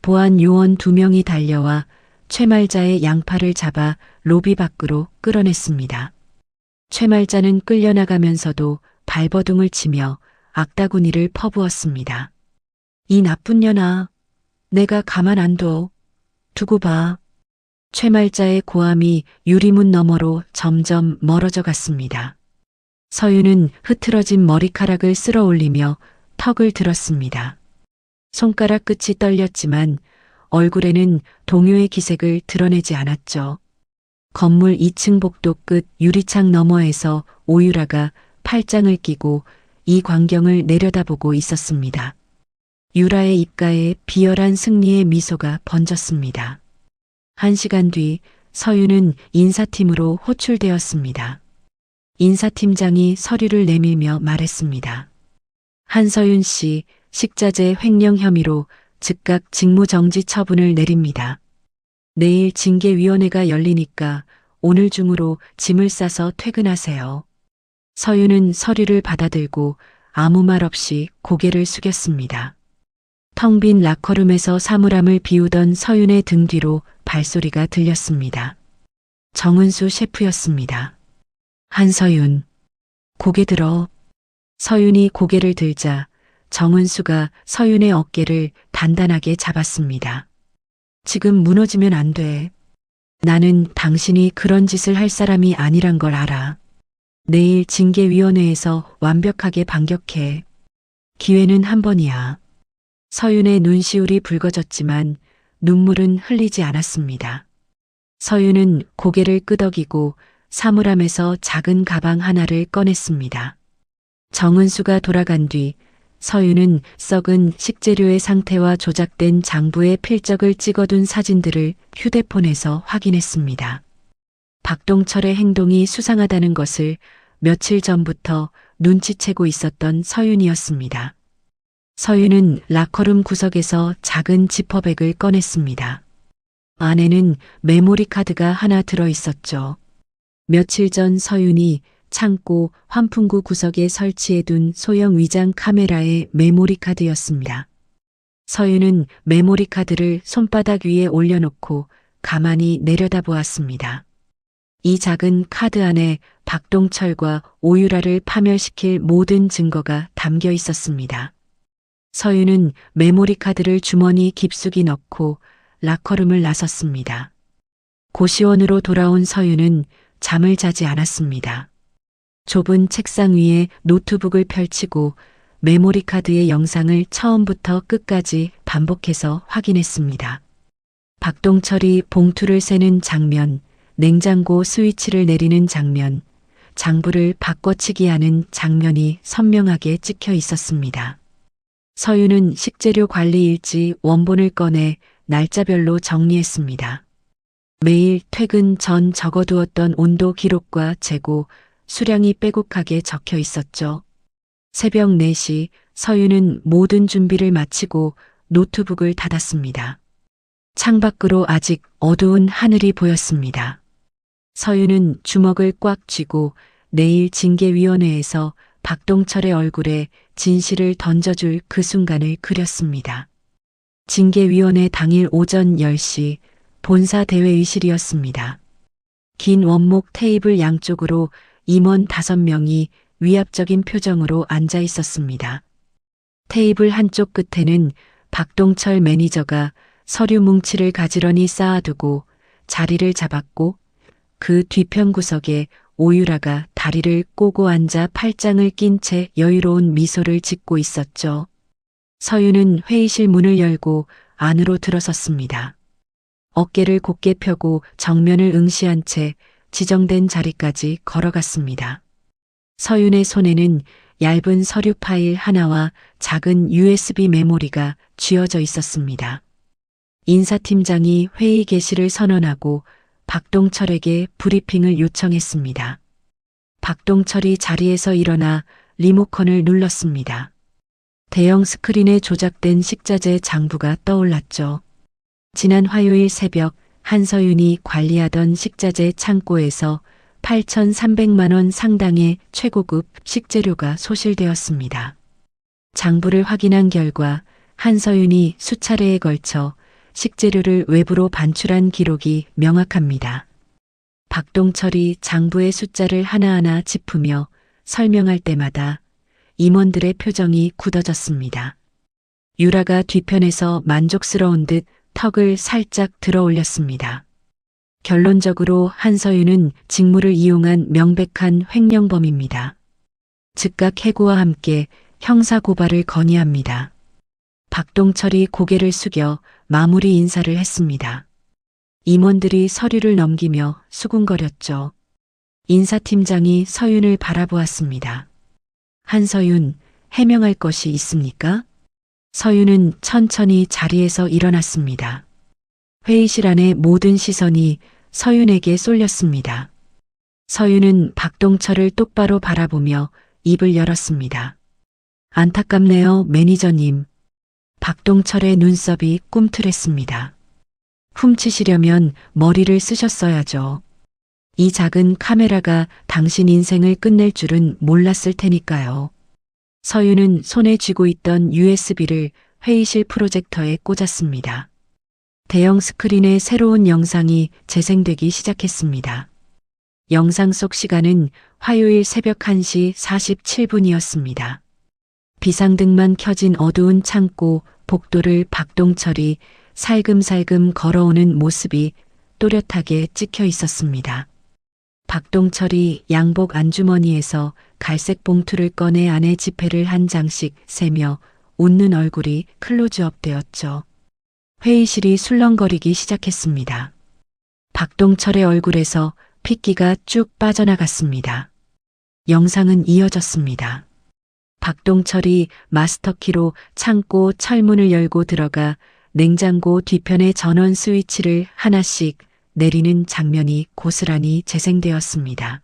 Speaker 1: 보안 요원 2명이 달려와 최말자의 양팔을 잡아 로비 밖으로 끌어냈습니다. 최말자는 끌려나가면서도 발버둥을 치며 악다구니를 퍼부었습니다. 이 나쁜 년아, 내가 가만 안 둬. 두고 봐. 최말자의 고함이 유리문 너머로 점점 멀어져 갔습니다. 서윤은 흐트러진 머리카락을 쓸어 올리며 턱을 들었습니다. 손가락 끝이 떨렸지만 얼굴에는 동요의 기색을 드러내지 않았죠. 건물 2층 복도 끝 유리창 너머에서 오유라가 팔짱을 끼고 이 광경을 내려다보고 있었습니다. 유라의 입가에 비열한 승리의 미소가 번졌습니다. 1시간 뒤 서윤은 인사팀으로 호출되었습니다. 인사팀장이 서류를 내밀며 말했습니다. 한서윤 씨 식자재 횡령 혐의로 즉각 직무정지 처분을 내립니다. 내일 징계위원회가 열리니까 오늘 중으로 짐을 싸서 퇴근하세요. 서윤은 서류를 받아들고 아무 말 없이 고개를 숙였습니다. 텅 빈 라커룸에서 사물함을 비우던 서윤의 등 뒤로 발소리가 들렸습니다. 정은수 셰프였습니다. 한서윤, 고개 들어. 서윤이 고개를 들자 정은수가 서윤의 어깨를 단단하게 잡았습니다. 지금 무너지면 안 돼. 나는 당신이 그런 짓을 할 사람이 아니란 걸 알아. 내일 징계위원회에서 완벽하게 반격해. 기회는 한 번이야. 서윤의 눈시울이 붉어졌지만 눈물은 흘리지 않았습니다. 서윤은 고개를 끄덕이고 사물함에서 작은 가방 하나를 꺼냈습니다. 정은수가 돌아간 뒤 서윤은 썩은 식재료의 상태와 조작된 장부의 필적을 찍어둔 사진들을 휴대폰에서 확인했습니다. 박동철의 행동이 수상하다는 것을 며칠 전부터 눈치채고 있었던 서윤이었습니다. 서윤은 라커룸 구석에서 작은 지퍼백을 꺼냈습니다. 안에는 메모리 카드가 하나 들어 있었죠. 며칠 전 서윤이 창고 환풍구 구석에 설치해둔 소형 위장 카메라의 메모리 카드였습니다. 서윤은 메모리 카드를 손바닥 위에 올려놓고 가만히 내려다보았습니다. 이 작은 카드 안에 박동철과 오유라를 파멸시킬 모든 증거가 담겨 있었습니다. 서윤은 메모리 카드를 주머니 깊숙이 넣고 라커룸을 나섰습니다. 고시원으로 돌아온 서윤은 잠을 자지 않았습니다. 좁은 책상 위에 노트북을 펼치고 메모리 카드의 영상을 처음부터 끝까지 반복해서 확인했습니다. 박동철이 봉투를 세는 장면, 냉장고 스위치를 내리는 장면, 장부를 바꿔치기 하는 장면이 선명하게 찍혀 있었습니다. 서윤은 식재료 관리 일지 원본을 꺼내 날짜별로 정리했습니다. 매일 퇴근 전 적어두었던 온도 기록과 재고, 수량이 빼곡하게 적혀 있었죠. 새벽 4시 서윤은 모든 준비를 마치고 노트북을 닫았습니다. 창밖으로 아직 어두운 하늘이 보였습니다. 서윤은 주먹을 꽉 쥐고 내일 징계위원회에서 박동철의 얼굴에 진실을 던져줄 그 순간을 그렸습니다. 징계위원회 당일 오전 10시 본사 대회의실이었습니다. 긴 원목 테이블 양쪽으로 임원 5명이 위압적인 표정으로 앉아 있었습니다. 테이블 한쪽 끝에는 박동철 매니저가 서류 뭉치를 가지런히 쌓아두고 자리를 잡았고 그 뒤편 구석에 오유라가 다리를 꼬고 앉아 팔짱을 낀 채 여유로운 미소를 짓고 있었죠. 서윤은 회의실 문을 열고 안으로 들어섰습니다. 어깨를 곧게 펴고 정면을 응시한 채 지정된 자리까지 걸어갔습니다. 서윤의 손에는 얇은 서류 파일 하나와 작은 USB 메모리가 쥐어져 있었습니다. 인사팀장이 회의 개시를 선언하고 박동철에게 브리핑을 요청했습니다. 박동철이 자리에서 일어나 리모컨을 눌렀습니다. 대형 스크린에 조작된 식자재 장부가 떠올랐죠. 지난 화요일 새벽 한서윤이 관리하던 식자재 창고에서 8,300만 원 상당의 최고급 식재료가 소실되었습니다. 장부를 확인한 결과 한서윤이 수차례에 걸쳐 식재료를 외부로 반출한 기록이 명확합니다. 박동철이 장부의 숫자를 하나하나 짚으며 설명할 때마다 임원들의 표정이 굳어졌습니다. 유라가 뒤편에서 만족스러운 듯 턱을 살짝 들어 올렸습니다. 결론적으로 한서윤은 직무를 이용한 명백한 횡령범입니다. 즉각 해고와 함께 형사고발을 건의합니다. 박동철이 고개를 숙여 마무리 인사를 했습니다. 임원들이 서류를 넘기며 수군거렸죠. 인사팀장이 서윤을 바라보았습니다. 한서윤, 해명할 것이 있습니까? 서윤은 천천히 자리에서 일어났습니다. 회의실 안의 모든 시선이 서윤에게 쏠렸습니다. 서윤은 박동철을 똑바로 바라보며 입을 열었습니다. 안타깝네요, 매니저님. 박동철의 눈썹이 꿈틀했습니다. 훔치시려면 머리를 쓰셨어야죠. 이 작은 카메라가 당신 인생을 끝낼 줄은 몰랐을 테니까요. 서윤은 손에 쥐고 있던 USB를 회의실 프로젝터에 꽂았습니다. 대형 스크린에 새로운 영상이 재생되기 시작했습니다. 영상 속 시간은 화요일 새벽 1시 47분이었습니다. 비상등만 켜진 어두운 창고 복도를 박동철이 살금살금 걸어오는 모습이 또렷하게 찍혀 있었습니다. 박동철이 양복 안주머니에서 갈색 봉투를 꺼내 안에 지폐를 한 장씩 세며 웃는 얼굴이 클로즈업 되었죠. 회의실이 술렁거리기 시작했습니다. 박동철의 얼굴에서 핏기가 쭉 빠져나갔습니다. 영상은 이어졌습니다. 박동철이 마스터키로 창고 철문을 열고 들어가 냉장고 뒤편의 전원 스위치를 하나씩 내리는 장면이 고스란히 재생되었습니다.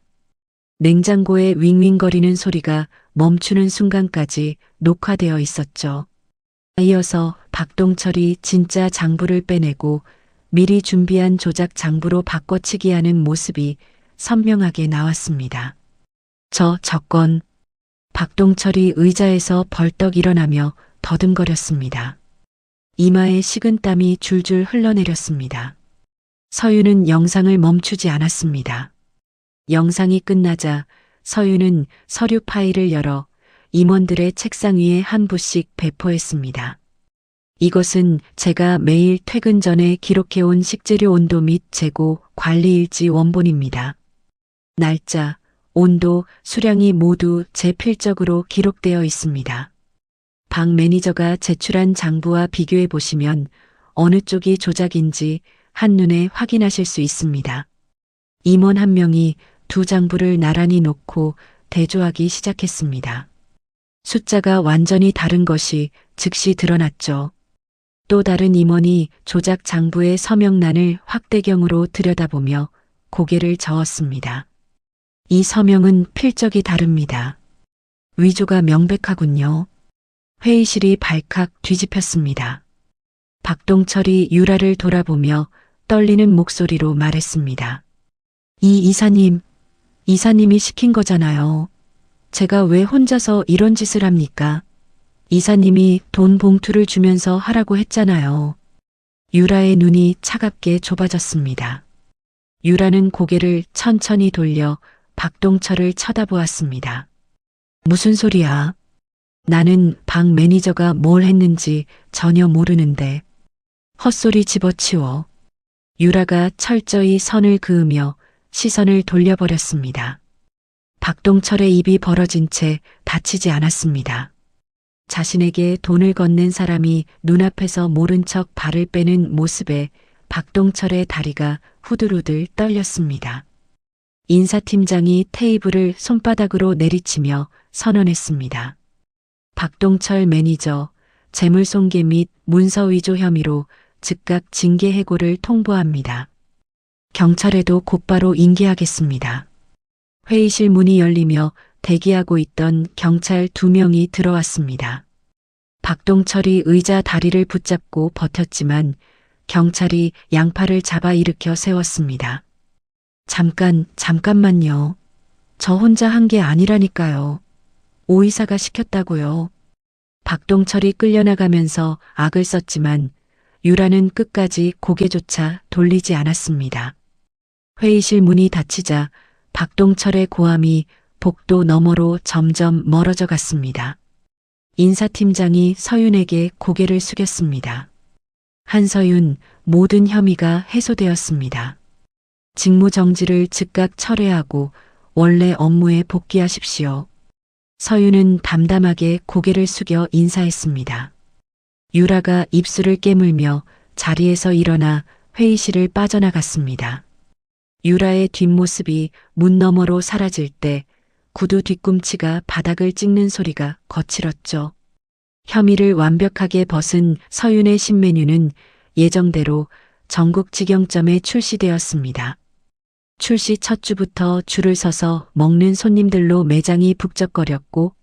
Speaker 1: 냉장고의 윙윙거리는 소리가 멈추는 순간까지 녹화되어 있었죠. 이어서 박동철이 진짜 장부를 빼내고 미리 준비한 조작 장부로 바꿔치기 하는 모습이 선명하게 나왔습니다. 저 건 박동철이 의자에서 벌떡 일어나며 더듬거렸습니다. 이마에 식은땀이 줄줄 흘러내렸습니다. 서윤은 영상을 멈추지 않았습니다. 영상이 끝나자 서윤은 서류 파일을 열어 임원들의 책상 위에 한 부씩 배포했습니다. 이것은 제가 매일 퇴근 전에 기록해온 식재료 온도 및 재고 관리 일지 원본입니다. 날짜, 온도, 수량이 모두 제 필적으로 기록되어 있습니다. 박 매니저가 제출한 장부와 비교해 보시면 어느 쪽이 조작인지 한눈에 확인하실 수 있습니다. 임원 한 명이 두 장부를 나란히 놓고 대조하기 시작했습니다. 숫자가 완전히 다른 것이 즉시 드러났죠. 또 다른 임원이 조작 장부의 서명란을 확대경으로 들여다보며 고개를 저었습니다. 이 서명은 필적이 다릅니다. 위조가 명백하군요. 회의실이 발칵 뒤집혔습니다. 박동철이 유라를 돌아보며 떨리는 목소리로 말했습니다. 이사님이 시킨 거잖아요. 제가 왜 혼자서 이런 짓을 합니까? 이사님이 돈 봉투를 주면서 하라고 했잖아요. 유라의 눈이 차갑게 좁아졌습니다. 유라는 고개를 천천히 돌려 박동철을 쳐다보았습니다. 무슨 소리야? 나는 박 매니저가 뭘 했는지 전혀 모르는데. 헛소리 집어치워. 유라가 철저히 선을 그으며 시선을 돌려버렸습니다. 박동철의 입이 벌어진 채 다치지 않았습니다. 자신에게 돈을 건넨 사람이 눈앞에서 모른 척 발을 빼는 모습에 박동철의 다리가 후들후들 떨렸습니다. 인사팀장이 테이블을 손바닥으로 내리치며 선언했습니다. 박동철 매니저, 재물손괴 및 문서위조 혐의로 즉각 징계 해고를 통보합니다. 경찰에도 곧바로 인계하겠습니다. 회의실 문이 열리며 대기하고 있던 경찰 2명이 들어왔습니다. 박동철이 의자 다리를 붙잡고 버텼지만 경찰이 양팔을 잡아 일으켜 세웠습니다. 잠깐만요. 저 혼자 한 게 아니라니까요. 오 이사가 시켰다고요. 박동철이 끌려나가면서 악을 썼지만 유라는 끝까지 고개조차 돌리지 않았습니다. 회의실 문이 닫히자 박동철의 고함이 복도 너머로 점점 멀어져 갔습니다. 인사팀장이 서윤에게 고개를 숙였습니다. 한서윤, 모든 혐의가 해소되었습니다. 직무정지를 즉각 철회하고 원래 업무에 복귀하십시오. 서윤은 담담하게 고개를 숙여 인사했습니다. 유라가 입술을 깨물며 자리에서 일어나 회의실을 빠져나갔습니다. 유라의 뒷모습이 문 너머로 사라질 때 구두 뒤꿈치가 바닥을 찍는 소리가 거칠었죠. 혐의를 완벽하게 벗은 서윤의 신메뉴는 예정대로 전국 직영점에 출시되었습니다. 출시 첫 주부터 줄을 서서 먹는 손님들로 매장이 북적거렸고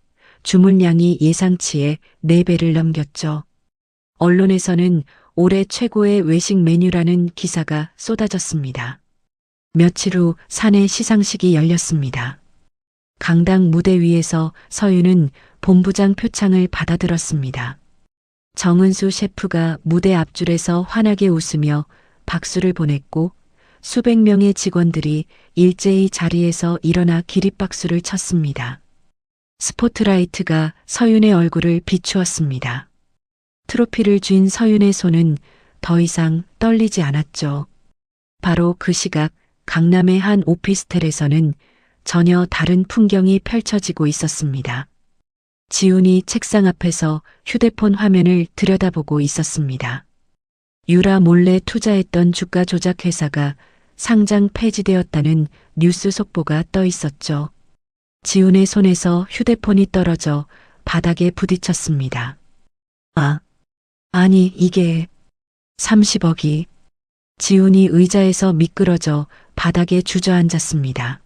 Speaker 1: 주문량이 예상치의 4배를 넘겼죠. 언론에서는 올해 최고의 외식 메뉴라는 기사가 쏟아졌습니다. 며칠 후 사내 시상식이 열렸습니다. 강당 무대 위에서 서윤은 본부장 표창을 받아들었습니다. 정은수 셰프가 무대 앞줄에서 환하게 웃으며 박수를 보냈고 수백 명의 직원들이 일제히 자리에서 일어나 기립박수를 쳤습니다. 스포트라이트가 서윤의 얼굴을 비추었습니다. 트로피를 쥔 서윤의 손은 더 이상 떨리지 않았죠. 바로 그 시각 강남의 한 오피스텔에서는 전혀 다른 풍경이 펼쳐지고 있었습니다. 지훈이 책상 앞에서 휴대폰 화면을 들여다보고 있었습니다. 유라 몰래 투자했던 주가 조작 회사가 상장 폐지되었다는 뉴스 속보가 떠 있었죠. 지훈의 손에서 휴대폰이 떨어져 바닥에 부딪혔습니다. 아니 이게 30억이. 지훈이 의자에서 미끄러져 바닥에 주저앉았습니다.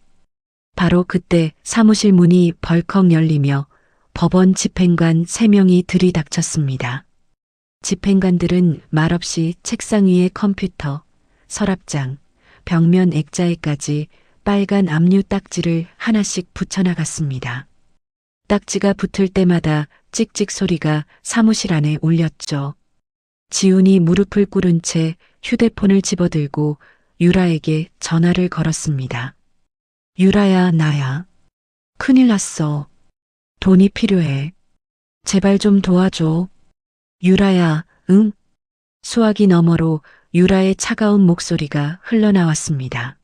Speaker 1: 바로 그때 사무실 문이 벌컥 열리며 법원 집행관 3명이 들이닥쳤습니다. 집행관들은 말없이 책상 위의 컴퓨터, 서랍장, 벽면 액자에까지 빨간 압류 딱지를 하나씩 붙여나갔습니다. 딱지가 붙을 때마다 찍찍 소리가 사무실 안에 울렸죠. 지훈이 무릎을 꿇은 채 휴대폰을 집어들고 유라에게 전화를 걸었습니다. 유라야, 나야. 큰일 났어. 돈이 필요해. 제발 좀 도와줘. 유라야, 응? 수화기 너머로 유라의 차가운 목소리가 흘러나왔습니다.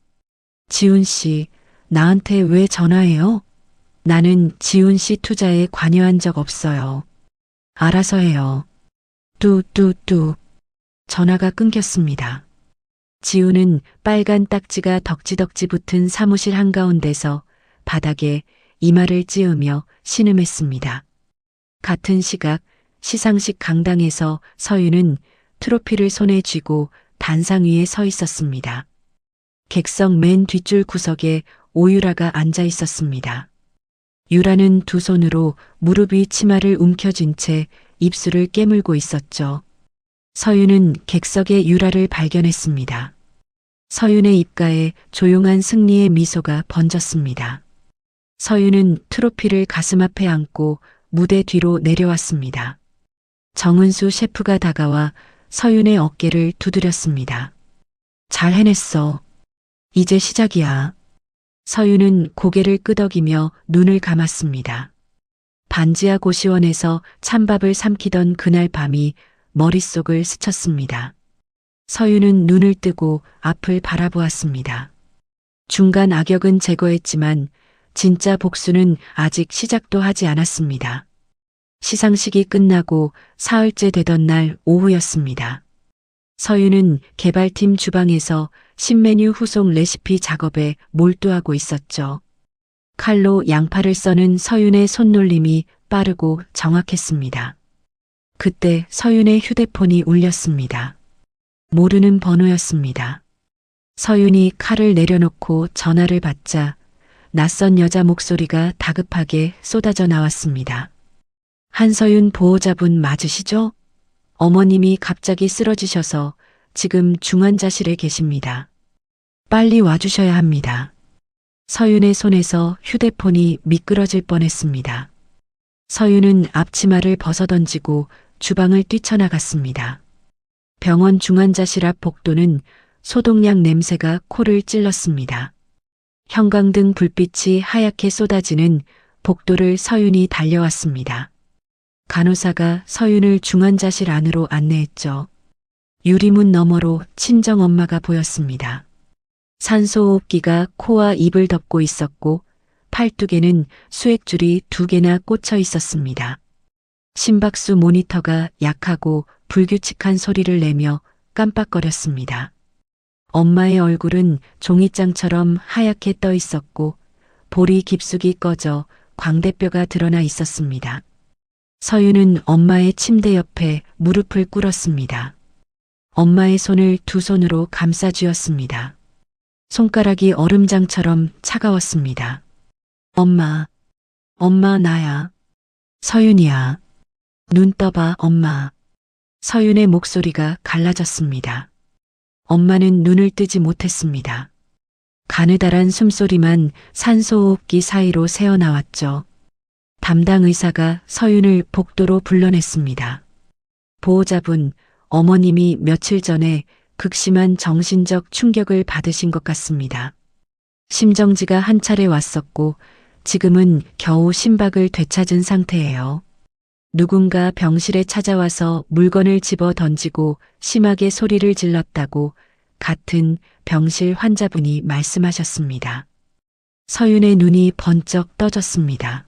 Speaker 1: 지훈 씨, 나한테 왜 전화해요? 나는 지훈 씨 투자에 관여한 적 없어요. 알아서 해요. 뚜뚜뚜. 전화가 끊겼습니다. 지훈은 빨간 딱지가 덕지덕지 붙은 사무실 한가운데서 바닥에 이마를 찌으며 신음했습니다. 같은 시각 시상식 강당에서 서윤은 트로피를 손에 쥐고 단상 위에 서 있었습니다. 객석 맨 뒷줄 구석에 오유라가 앉아 있었습니다. 유라는 두 손으로 무릎 위 치마를 움켜쥔 채 입술을 깨물고 있었죠. 서윤은 객석에 유라를 발견했습니다. 서윤의 입가에 조용한 승리의 미소가 번졌습니다. 서윤은 트로피를 가슴 앞에 안고 무대 뒤로 내려왔습니다. 정은수 셰프가 다가와 서윤의 어깨를 두드렸습니다. 잘 해냈어. 이제 시작이야. 서윤은 고개를 끄덕이며 눈을 감았습니다. 반지하 고시원에서 찬밥을 삼키던 그날 밤이 머릿속을 스쳤습니다. 서윤은 눈을 뜨고 앞을 바라보았습니다. 중간 악역은 제거했지만 진짜 복수는 아직 시작도 하지 않았습니다. 시상식이 끝나고 사흘째 되던 날 오후였습니다. 서윤은 개발팀 주방에서 신메뉴 후속 레시피 작업에 몰두하고 있었죠. 칼로 양파를 써는 서윤의 손놀림이 빠르고 정확했습니다. 그때 서윤의 휴대폰이 울렸습니다. 모르는 번호였습니다. 서윤이 칼을 내려놓고 전화를 받자 낯선 여자 목소리가 다급하게 쏟아져 나왔습니다. 한서윤 보호자분 맞으시죠? 어머님이 갑자기 쓰러지셔서 지금 중환자실에 계십니다. 빨리 와주셔야 합니다. 서윤의 손에서 휴대폰이 미끄러질 뻔했습니다. 서윤은 앞치마를 벗어던지고 주방을 뛰쳐나갔습니다. 병원 중환자실 앞 복도는 소독약 냄새가 코를 찔렀습니다. 형광등 불빛이 하얗게 쏟아지는 복도를 서윤이 달려왔습니다. 간호사가 서윤을 중환자실 안으로 안내했죠. 유리문 너머로 친정엄마가 보였습니다. 산소호흡기가 코와 입을 덮고 있었고 팔뚝에는 수액줄이 2개나 꽂혀 있었습니다. 심박수 모니터가 약하고 불규칙한 소리를 내며 깜빡거렸습니다. 엄마의 얼굴은 종이장처럼 하얗게 떠 있었고 볼이 깊숙이 꺼져 광대뼈가 드러나 있었습니다. 서윤은 엄마의 침대 옆에 무릎을 꿇었습니다. 엄마의 손을 두 손으로 감싸 쥐었습니다. 손가락이 얼음장처럼 차가웠습니다. 엄마, 엄마 나야. 서윤이야. 눈 떠봐 엄마. 서윤의 목소리가 갈라졌습니다. 엄마는 눈을 뜨지 못했습니다. 가느다란 숨소리만 산소호흡기 사이로 새어나왔죠. 담당 의사가 서윤을 복도로 불러냈습니다. 보호자분, 어머님이 며칠 전에 극심한 정신적 충격을 받으신 것 같습니다. 심정지가 한 차례 왔었고 지금은 겨우 심박을 되찾은 상태예요. 누군가 병실에 찾아와서 물건을 집어 던지고 심하게 소리를 질렀다고 같은 병실 환자분이 말씀하셨습니다. 서윤의 눈이 번쩍 떠졌습니다.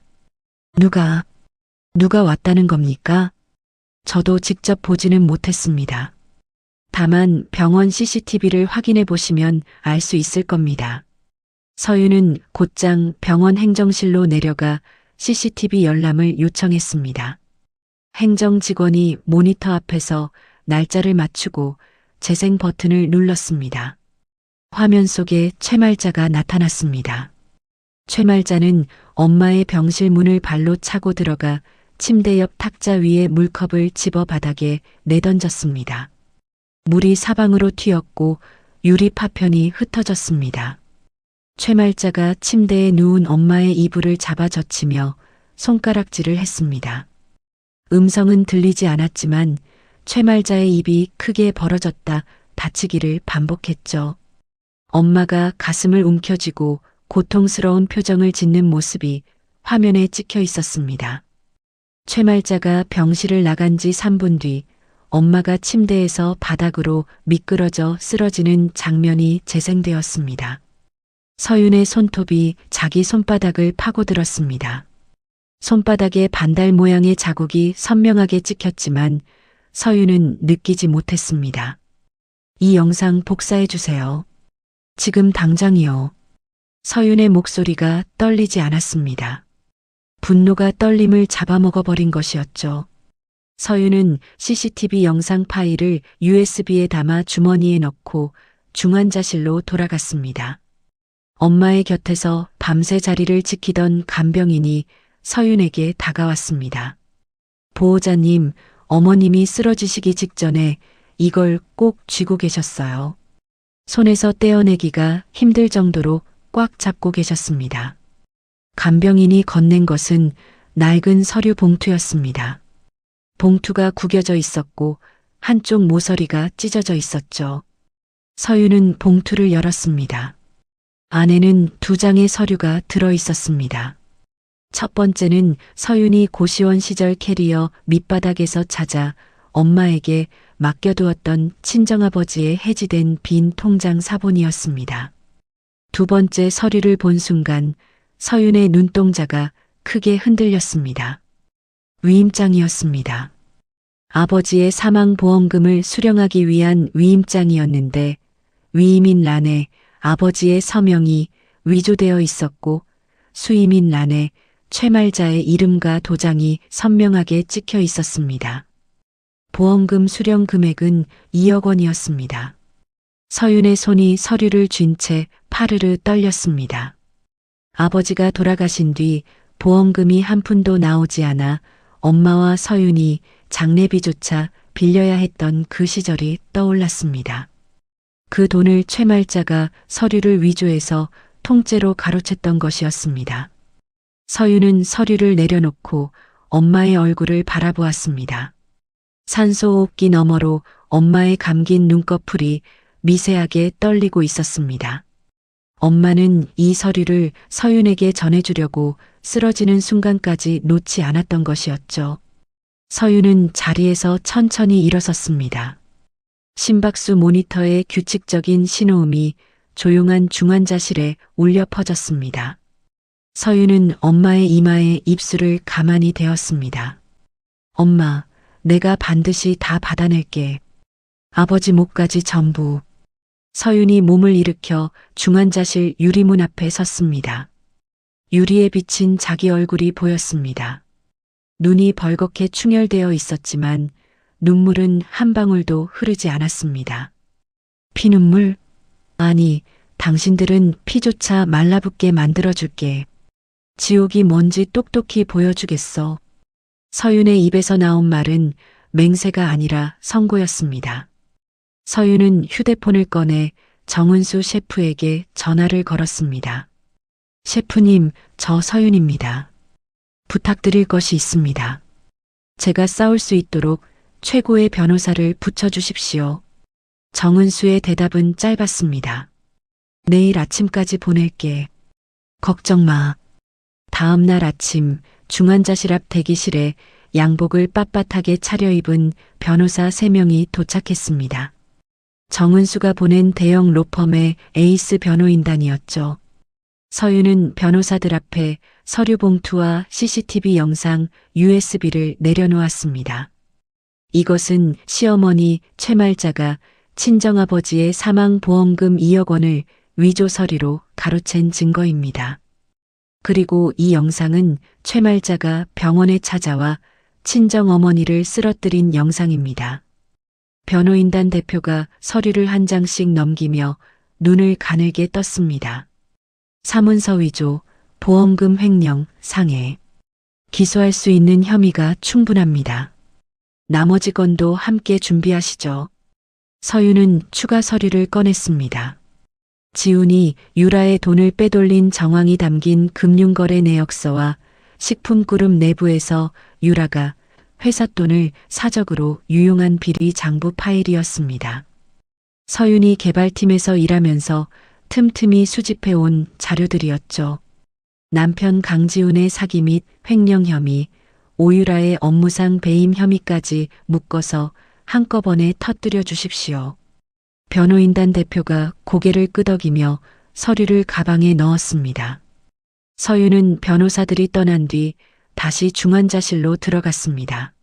Speaker 1: 누가 왔다는 겁니까? 저도 직접 보지는 못했습니다. 다만 병원 CCTV를 확인해 보시면 알 수 있을 겁니다. 서윤은 곧장 병원 행정실로 내려가 CCTV 열람을 요청했습니다. 행정 직원이 모니터 앞에서 날짜를 맞추고 재생 버튼을 눌렀습니다. 화면 속에 최말자가 나타났습니다. 최말자는 엄마의 병실 문을 발로 차고 들어가 침대 옆 탁자 위에 물컵을 집어 바닥에 내던졌습니다. 물이 사방으로 튀었고 유리 파편이 흩어졌습니다. 최말자가 침대에 누운 엄마의 이불을 잡아 젖히며 손가락질을 했습니다. 음성은 들리지 않았지만 최말자의 입이 크게 벌어졌다 다치기를 반복했죠. 엄마가 가슴을 움켜쥐고 고통스러운 표정을 짓는 모습이 화면에 찍혀 있었습니다. 최말자가 병실을 나간 지 3분 뒤 엄마가 침대에서 바닥으로 미끄러져 쓰러지는 장면이 재생되었습니다. 서윤의 손톱이 자기 손바닥을 파고들었습니다. 손바닥에 반달 모양의 자국이 선명하게 찍혔지만 서윤은 느끼지 못했습니다. 이 영상 복사해 주세요. 지금 당장이요. 서윤의 목소리가 떨리지 않았습니다. 분노가 떨림을 잡아먹어버린 것이었죠. 서윤은 CCTV 영상 파일을 USB에 담아 주머니에 넣고 중환자실로 돌아갔습니다. 엄마의 곁에서 밤새 자리를 지키던 간병인이 서윤에게 다가왔습니다. 보호자님, 어머님이 쓰러지시기 직전에 이걸 꼭 쥐고 계셨어요. 손에서 떼어내기가 힘들 정도로 꽉 잡고 계셨습니다. 간병인이 건넨 것은 낡은 서류 봉투였습니다. 봉투가 구겨져 있었고 한쪽 모서리가 찢어져 있었죠. 서윤은 봉투를 열었습니다. 안에는 2장의 서류가 들어 있었습니다. 첫 번째는 서윤이 고시원 시절 캐리어 밑바닥에서 찾아 엄마에게 맡겨두었던 친정아버지의 해지된 빈 통장 사본이었습니다. 두 번째 서류를 본 순간 서윤의 눈동자가 크게 흔들렸습니다. 위임장이었습니다. 아버지의 사망보험금을 수령하기 위한 위임장이었는데 위임인 란에 아버지의 서명이 위조되어 있었고 수임인 란에 최말자의 이름과 도장이 선명하게 찍혀 있었습니다. 보험금 수령 금액은 2억 원이었습니다. 서윤의 손이 서류를 쥔 채 파르르 떨렸습니다. 아버지가 돌아가신 뒤 보험금이 한 푼도 나오지 않아 엄마와 서윤이 장례비조차 빌려야 했던 그 시절이 떠올랐습니다. 그 돈을 최말자가 서류를 위조해서 통째로 가로챘던 것이었습니다. 서윤은 서류를 내려놓고 엄마의 얼굴을 바라보았습니다. 산소호흡기 너머로 엄마의 감긴 눈꺼풀이 미세하게 떨리고 있었습니다. 엄마는 이 서류를 서윤에게 전해주려고 쓰러지는 순간까지 놓지 않았던 것이었죠. 서윤은 자리에서 천천히 일어섰습니다. 심박수 모니터의 규칙적인 신호음이 조용한 중환자실에 울려 퍼졌습니다. 서윤은 엄마의 이마에 입술을 가만히 대었습니다. 엄마, 내가 반드시 다 받아낼게. 아버지 목까지 전부. 서윤이 몸을 일으켜 중환자실 유리문 앞에 섰습니다. 유리에 비친 자기 얼굴이 보였습니다. 눈이 벌겋게 충혈되어 있었지만 눈물은 한 방울도 흐르지 않았습니다. 피눈물? 아니, 당신들은 피조차 말라붙게 만들어줄게. 지옥이 뭔지 똑똑히 보여주겠어. 서윤의 입에서 나온 말은 맹세가 아니라 선고였습니다. 서윤은 휴대폰을 꺼내 정은수 셰프에게 전화를 걸었습니다. 셰프님, 저 서윤입니다. 부탁드릴 것이 있습니다. 제가 싸울 수 있도록 최고의 변호사를 붙여주십시오. 정은수의 대답은 짧았습니다. 내일 아침까지 보낼게. 걱정 마. 다음 날 아침 중환자실 앞 대기실에 양복을 빳빳하게 차려입은 변호사 3명이 도착했습니다. 정은수가 보낸 대형 로펌의 에이스 변호인단이었죠. 서윤은 변호사들 앞에 서류 봉투와 CCTV 영상 USB를 내려놓았습니다. 이것은 시어머니 최말자가 친정아버지의 사망보험금 2억 원을 위조 서류로 가로챈 증거입니다. 그리고 이 영상은 최말자가 병원에 찾아와 친정어머니를 쓰러뜨린 영상입니다. 변호인단 대표가 서류를 한 장씩 넘기며 눈을 가늘게 떴습니다. 사문서 위조, 보험금 횡령, 상해. 기소할 수 있는 혐의가 충분합니다. 나머지 건도 함께 준비하시죠. 서윤은 추가 서류를 꺼냈습니다. 지훈이 유라의 돈을 빼돌린 정황이 담긴 금융거래 내역서와 식품그룹 내부에서 유라가 회사 돈을 사적으로 유용한 비리 장부 파일이었습니다. 서윤이 개발팀에서 일하면서 틈틈이 수집해온 자료들이었죠. 남편 강지훈의 사기 및 횡령 혐의, 오유라의 업무상 배임 혐의까지 묶어서 한꺼번에 터뜨려 주십시오. 변호인단 대표가 고개를 끄덕이며 서류를 가방에 넣었습니다. 서윤은 변호사들이 떠난 뒤 다시 중환자실로 들어갔습니다.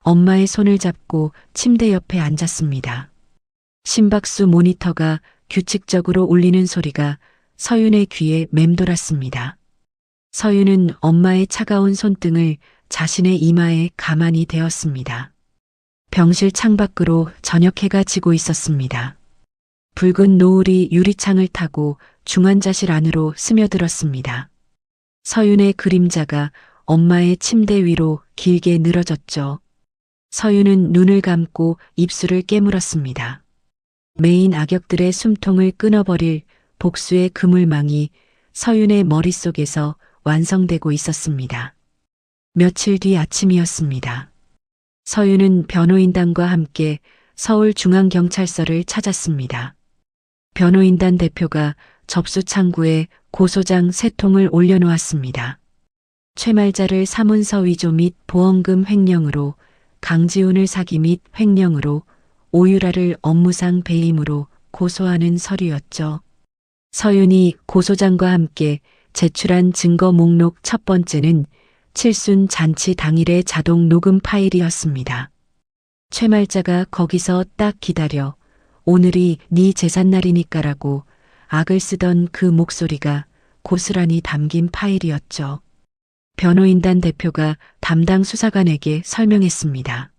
Speaker 1: 엄마의 손을 잡고 침대 옆에 앉았습니다. 심박수 모니터가 규칙적으로 울리는 소리가 서윤의 귀에 맴돌았습니다. 서윤은 엄마의 차가운 손등을 자신의 이마에 가만히 대었습니다. 병실 창밖으로 저녁 해가 지고 있었습니다. 붉은 노을이 유리창을 타고 중환자실 안으로 스며들었습니다. 서윤의 그림자가 엄마의 침대 위로 길게 늘어졌죠. 서윤은 눈을 감고 입술을 깨물었습니다. 메인 악역들의 숨통을 끊어버릴 복수의 그물망이 서윤의 머릿속에서 완성되고 있었습니다. 며칠 뒤 아침이었습니다. 서윤은 변호인단과 함께 서울중앙경찰서를 찾았습니다. 변호인단 대표가 접수 창구에 고소장 3통을 올려놓았습니다. 최말자를 사문서 위조 및 보험금 횡령으로, 강지훈을 사기 및 횡령으로, 오유라를 업무상 배임으로 고소하는 서류였죠. 서윤이 고소장과 함께 제출한 증거 목록 첫 번째는 칠순 잔치 당일의 자동 녹음 파일이었습니다. 최말자가 거기서 딱 기다려 오늘이 네 제삿날이니까라고 악을 쓰던 그 목소리가 고스란히 담긴 파일이었죠. 변호인단 대표가 담당 수사관에게 설명했습니다.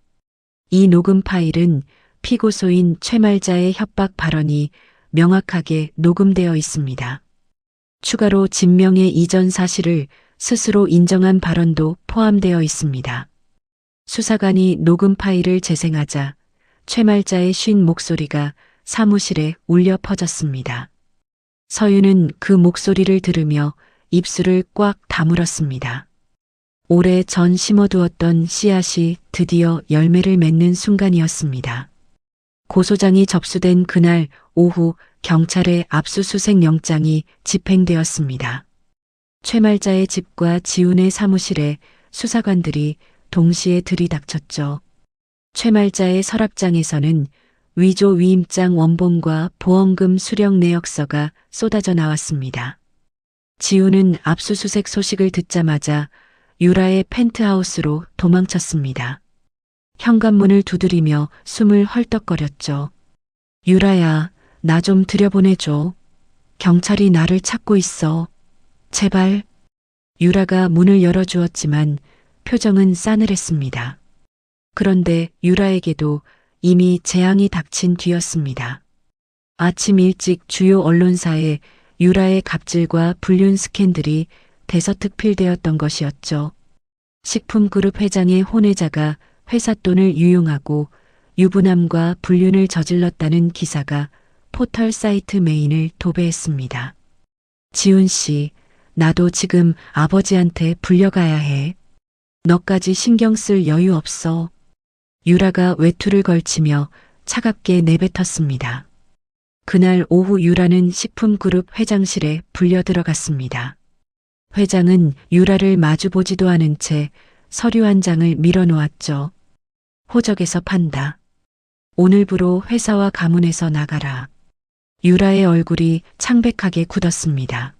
Speaker 1: 이 녹음 파일은 피고소인 최말자의 협박 발언이 명확하게 녹음되어 있습니다. 추가로 진명의 이전 사실을 스스로 인정한 발언도 포함되어 있습니다. 수사관이 녹음 파일을 재생하자 최말자의 쉰 목소리가 사무실에 울려 퍼졌습니다. 서윤은 그 목소리를 들으며 입술을 꽉 다물었습니다. 오래 전 심어두었던 씨앗이 드디어 열매를 맺는 순간이었습니다. 고소장이 접수된 그날 오후 경찰의 압수수색 영장이 집행되었습니다. 최말자의 집과 지훈의 사무실에 수사관들이 동시에 들이닥쳤죠. 최말자의 서랍장에서는 위조 위임장 원본과 보험금 수령 내역서가 쏟아져 나왔습니다. 지훈은 압수수색 소식을 듣자마자 유라의 펜트하우스로 도망쳤습니다. 현관문을 두드리며 숨을 헐떡거렸죠. 유라야, 나 좀 들여보내줘. 경찰이 나를 찾고 있어. 제발. 유라가 문을 열어주었지만 표정은 싸늘했습니다. 그런데 유라에게도 이미 재앙이 닥친 뒤였습니다. 아침 일찍 주요 언론사에 유라의 갑질과 불륜 스캔들이 대서특필되었던 것이었죠. 식품그룹 회장의 혼외자가 회사 돈을 유용하고 유부남과 불륜을 저질렀다는 기사가 포털 사이트 메인을 도배했습니다. 지훈 씨, 나도 지금 아버지한테 불려가야 해. 너까지 신경 쓸 여유 없어. 유라가 외투를 걸치며 차갑게 내뱉었습니다. 그날 오후 유라는 식품그룹 회장실에 불려 들어갔습니다. 회장은 유라를 마주보지도 않은 채 서류 한 장을 밀어놓았죠. 호적에서 판다. 오늘부로 회사와 가문에서 나가라. 유라의 얼굴이 창백하게 굳었습니다.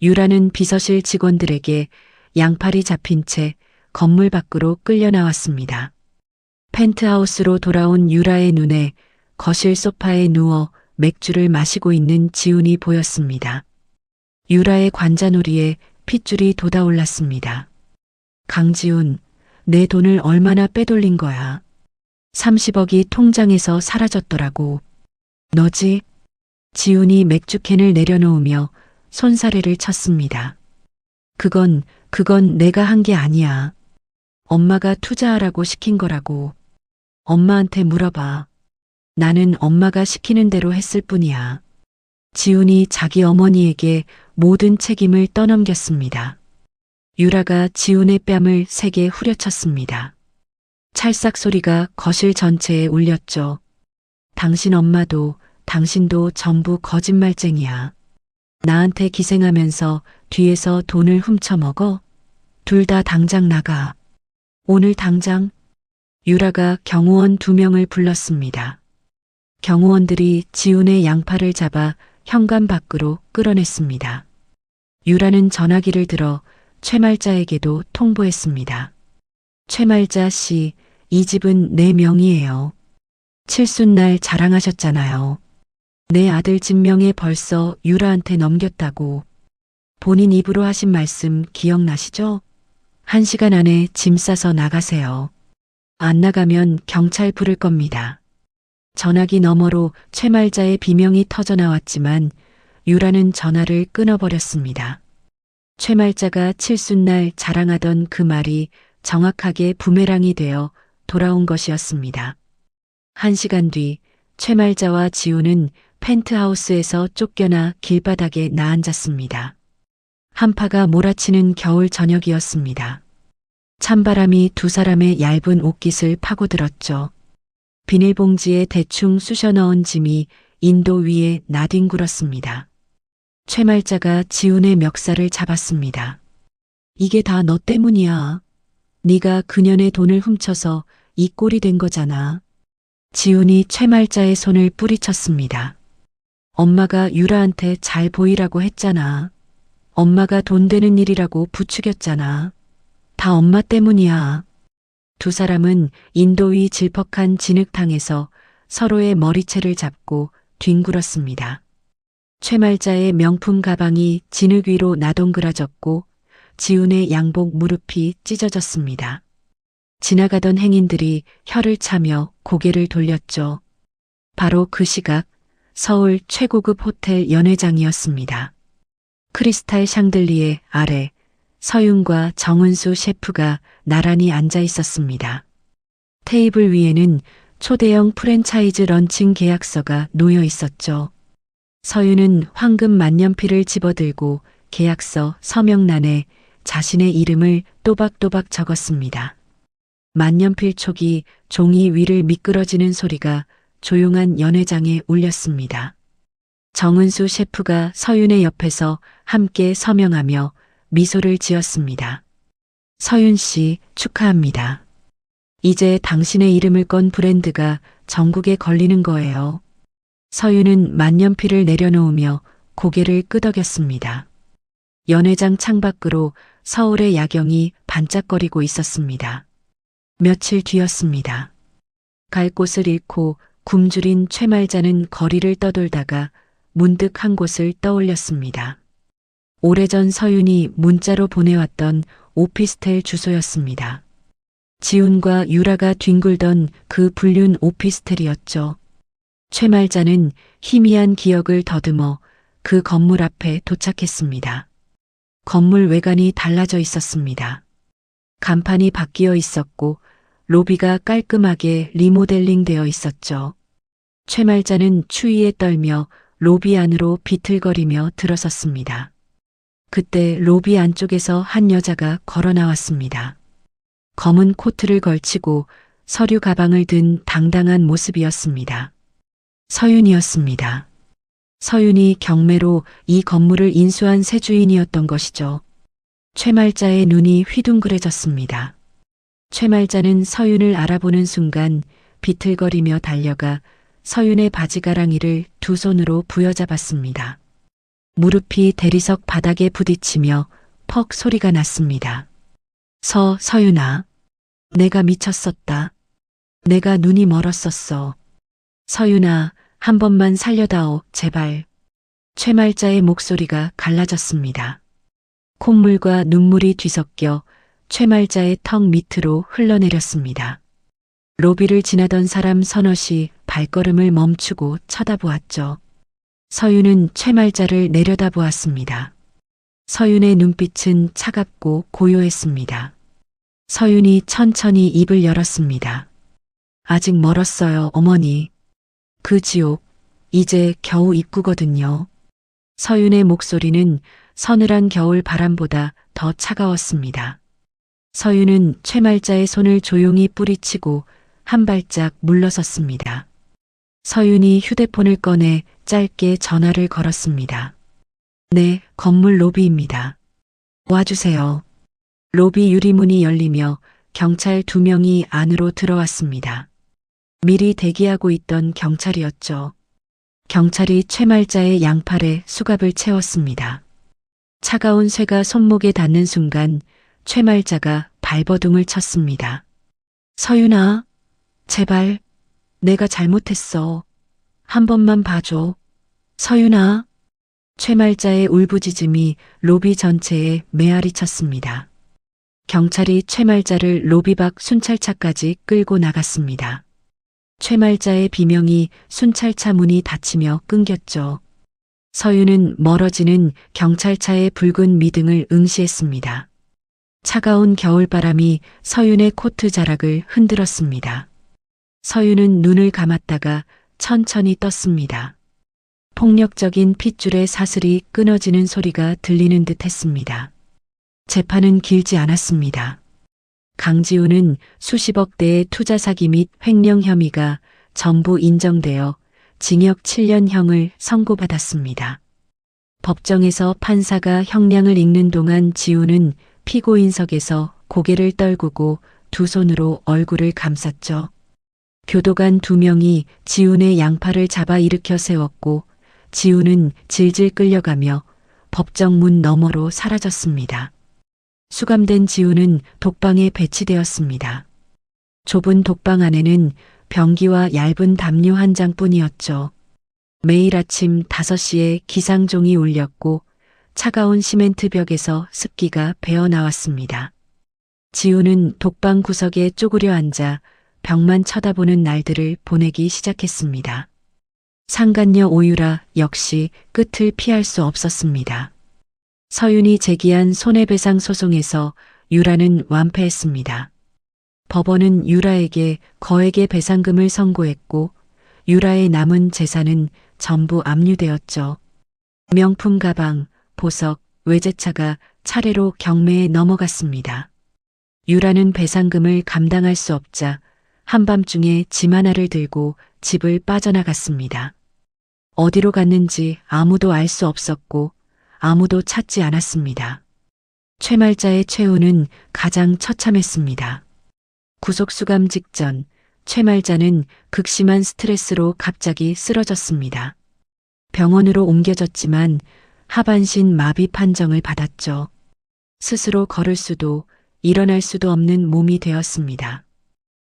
Speaker 1: 유라는 비서실 직원들에게 양팔이 잡힌 채 건물 밖으로 끌려 나왔습니다. 펜트하우스로 돌아온 유라의 눈에 거실 소파에 누워 맥주를 마시고 있는 지훈이 보였습니다. 유라의 관자놀이에 핏줄이 돋아올랐습니다. 강지훈, 내 돈을 얼마나 빼돌린 거야. 30억이 통장에서 사라졌더라고. 너지? 지훈이 맥주캔을 내려놓으며 손사래를 쳤습니다. 그건 내가 한 게 아니야. 엄마가 투자하라고 시킨 거라고. 엄마한테 물어봐. 나는 엄마가 시키는 대로 했을 뿐이야. 지훈이 자기 어머니에게 모든 책임을 떠넘겼습니다. 유라가 지훈의 뺨을 세게 후려쳤습니다. 찰싹 소리가 거실 전체에 울렸죠. 당신 엄마도 당신도 전부 거짓말쟁이야. 나한테 기생하면서 뒤에서 돈을 훔쳐먹어? 둘 다 당장 나가. 오늘 당장. 유라가 경호원 2명을 불렀습니다. 경호원들이 지훈의 양팔을 잡아 현관 밖으로 끌어냈습니다. 유라는 전화기를 들어 최말자에게도 통보했습니다. 최말자 씨, 이 집은 내 명의예요. 칠순날 자랑하셨잖아요. 내 아들 집 명예 벌써 유라한테 넘겼다고. 본인 입으로 하신 말씀 기억나시죠? 1시간 안에 짐 싸서 나가세요. 안 나가면 경찰 부를 겁니다. 전화기 너머로 최말자의 비명이 터져 나왔지만 유라는 전화를 끊어버렸습니다. 최말자가 칠순날 자랑하던 그 말이 정확하게 부메랑이 되어 돌아온 것이었습니다. 1시간 뒤 최말자와 지훈은 펜트하우스에서 쫓겨나 길바닥에 나앉았습니다. 한파가 몰아치는 겨울 저녁이었습니다. 찬바람이 2사람의 얇은 옷깃을 파고들었죠. 비닐봉지에 대충 쑤셔 넣은 짐이 인도 위에 나뒹굴었습니다. 최말자가 지훈의 멱살을 잡았습니다. 이게 다 너 때문이야. 네가 그년의 돈을 훔쳐서 이 꼴이 된 거잖아. 지훈이 최말자의 손을 뿌리쳤습니다. 엄마가 유라한테 잘 보이라고 했잖아. 엄마가 돈 되는 일이라고 부추겼잖아. 다 엄마 때문이야. 2사람은 인도 위 질퍽한 진흙탕에서 서로의 머리채를 잡고 뒹굴었습니다. 최말자의 명품 가방이 진흙 위로 나동그라졌고 지훈의 양복 무릎이 찢어졌습니다. 지나가던 행인들이 혀를 차며 고개를 돌렸죠. 바로 그 시각 서울 최고급 호텔 연회장이었습니다. 크리스탈 샹들리에 아래 서윤과 정은수 셰프가 나란히 앉아 있었습니다. 테이블 위에는 초대형 프랜차이즈 런칭 계약서가 놓여 있었죠. 서윤은 황금 만년필을 집어들고 계약서 서명란에 자신의 이름을 또박또박 적었습니다. 만년필 촉이 종이 위를 미끄러지는 소리가 조용한 연회장에 울렸습니다. 정은수 셰프가 서윤의 옆에서 함께 서명하며 미소를 지었습니다. 서윤 씨 축하합니다. 이제 당신의 이름을 건 브랜드가 전국에 걸리는 거예요. 서윤은 만년필을 내려놓으며 고개를 끄덕였습니다. 연회장 창밖으로 서울의 야경이 반짝거리고 있었습니다. 며칠 뒤였습니다. 갈 곳을 잃고 굶주린 최말자는 거리를 떠돌다가 문득 한 곳을 떠올렸습니다. 오래전 서윤이 문자로 보내왔던 오피스텔 주소였습니다. 지훈과 유라가 뒹굴던 그 불륜 오피스텔이었죠. 최말자는 희미한 기억을 더듬어 그 건물 앞에 도착했습니다. 건물 외관이 달라져 있었습니다. 간판이 바뀌어 있었고 로비가 깔끔하게 리모델링 되어 있었죠. 최말자는 추위에 떨며 로비 안으로 비틀거리며 들어섰습니다. 그때 로비 안쪽에서 한 여자가 걸어 나왔습니다. 검은 코트를 걸치고 서류 가방을 든 당당한 모습이었습니다. 서윤이었습니다. 서윤이 경매로 이 건물을 인수한 새 주인이었던 것이죠. 최말자의 눈이 휘둥그레졌습니다. 최말자는 서윤을 알아보는 순간 비틀거리며 달려가 서윤의 바지가랑이를 2손으로 부여잡았습니다. 무릎이 대리석 바닥에 부딪히며 퍽 소리가 났습니다. 서윤아. 내가 미쳤었다. 내가 눈이 멀었었어. 서윤아, 한 번만 살려다오, 제발. 최말자의 목소리가 갈라졌습니다. 콧물과 눈물이 뒤섞여 최말자의 턱 밑으로 흘러내렸습니다. 로비를 지나던 사람 서너시 발걸음을 멈추고 쳐다보았죠. 서윤은 최말자를 내려다보았습니다. 서윤의 눈빛은 차갑고 고요했습니다. 서윤이 천천히 입을 열었습니다. 아직 멀었어요, 어머니. 그 지옥, 이제 겨우 입구거든요. 서윤의 목소리는 서늘한 겨울 바람보다 더 차가웠습니다. 서윤은 최말자의 손을 조용히 뿌리치고 한 발짝 물러섰습니다. 서윤이 휴대폰을 꺼내 짧게 전화를 걸었습니다. 네, 건물 로비입니다. 와주세요. 로비 유리문이 열리며 경찰 2명이 안으로 들어왔습니다. 미리 대기하고 있던 경찰이었죠. 경찰이 최말자의 양팔에 수갑을 채웠습니다. 차가운 쇠가 손목에 닿는 순간 최말자가 발버둥을 쳤습니다. 서윤아, 제발, 내가 잘못했어. 한 번만 봐줘. 서윤아. 최말자의 울부짖음이 로비 전체에 메아리 쳤습니다. 경찰이 최말자를 로비 밖 순찰차까지 끌고 나갔습니다. 최말자의 비명이 순찰차 문이 닫히며 끊겼죠. 서윤은 멀어지는 경찰차의 붉은 미등을 응시했습니다. 차가운 겨울바람이 서윤의 코트 자락을 흔들었습니다. 서윤은 눈을 감았다가 천천히 떴습니다. 폭력적인 핏줄의 사슬이 끊어지는 소리가 들리는 듯 했습니다. 재판은 길지 않았습니다. 강지우는 수십억 대의 투자 사기 및 횡령 혐의가 전부 인정되어 징역 7년형을 선고받았습니다. 법정에서 판사가 형량을 읽는 동안 지우는 피고인석에서 고개를 떨구고 두 손으로 얼굴을 감쌌죠. 교도관 2명이 지훈의 양팔을 잡아 일으켜 세웠고 지훈은 질질 끌려가며 법정 문 너머로 사라졌습니다. 수감된 지훈은 독방에 배치되었습니다. 좁은 독방 안에는 변기와 얇은 담요 한 장뿐이었죠. 매일 아침 5시에 기상종이 울렸고 차가운 시멘트 벽에서 습기가 배어나왔습니다. 지훈은 독방 구석에 쪼그려 앉아 벽만 쳐다보는 날들을 보내기 시작했습니다. 상간녀 오유라 역시 끝을 피할 수 없었습니다. 서윤이 제기한 손해배상 소송에서 유라는 완패했습니다. 법원은 유라에게 거액의 배상금을 선고했고 유라의 남은 재산은 전부 압류되었죠. 명품 가방, 보석, 외제차가 차례로 경매에 넘어갔습니다. 유라는 배상금을 감당할 수 없자 한밤중에 짐 하나를 들고 집을 빠져나갔습니다. 어디로 갔는지 아무도 알 수 없었고 아무도 찾지 않았습니다. 최말자의 최후는 가장 처참했습니다. 구속수감 직전 최말자는 극심한 스트레스로 갑자기 쓰러졌습니다. 병원으로 옮겨졌지만 하반신 마비 판정을 받았죠. 스스로 걸을 수도 일어날 수도 없는 몸이 되었습니다.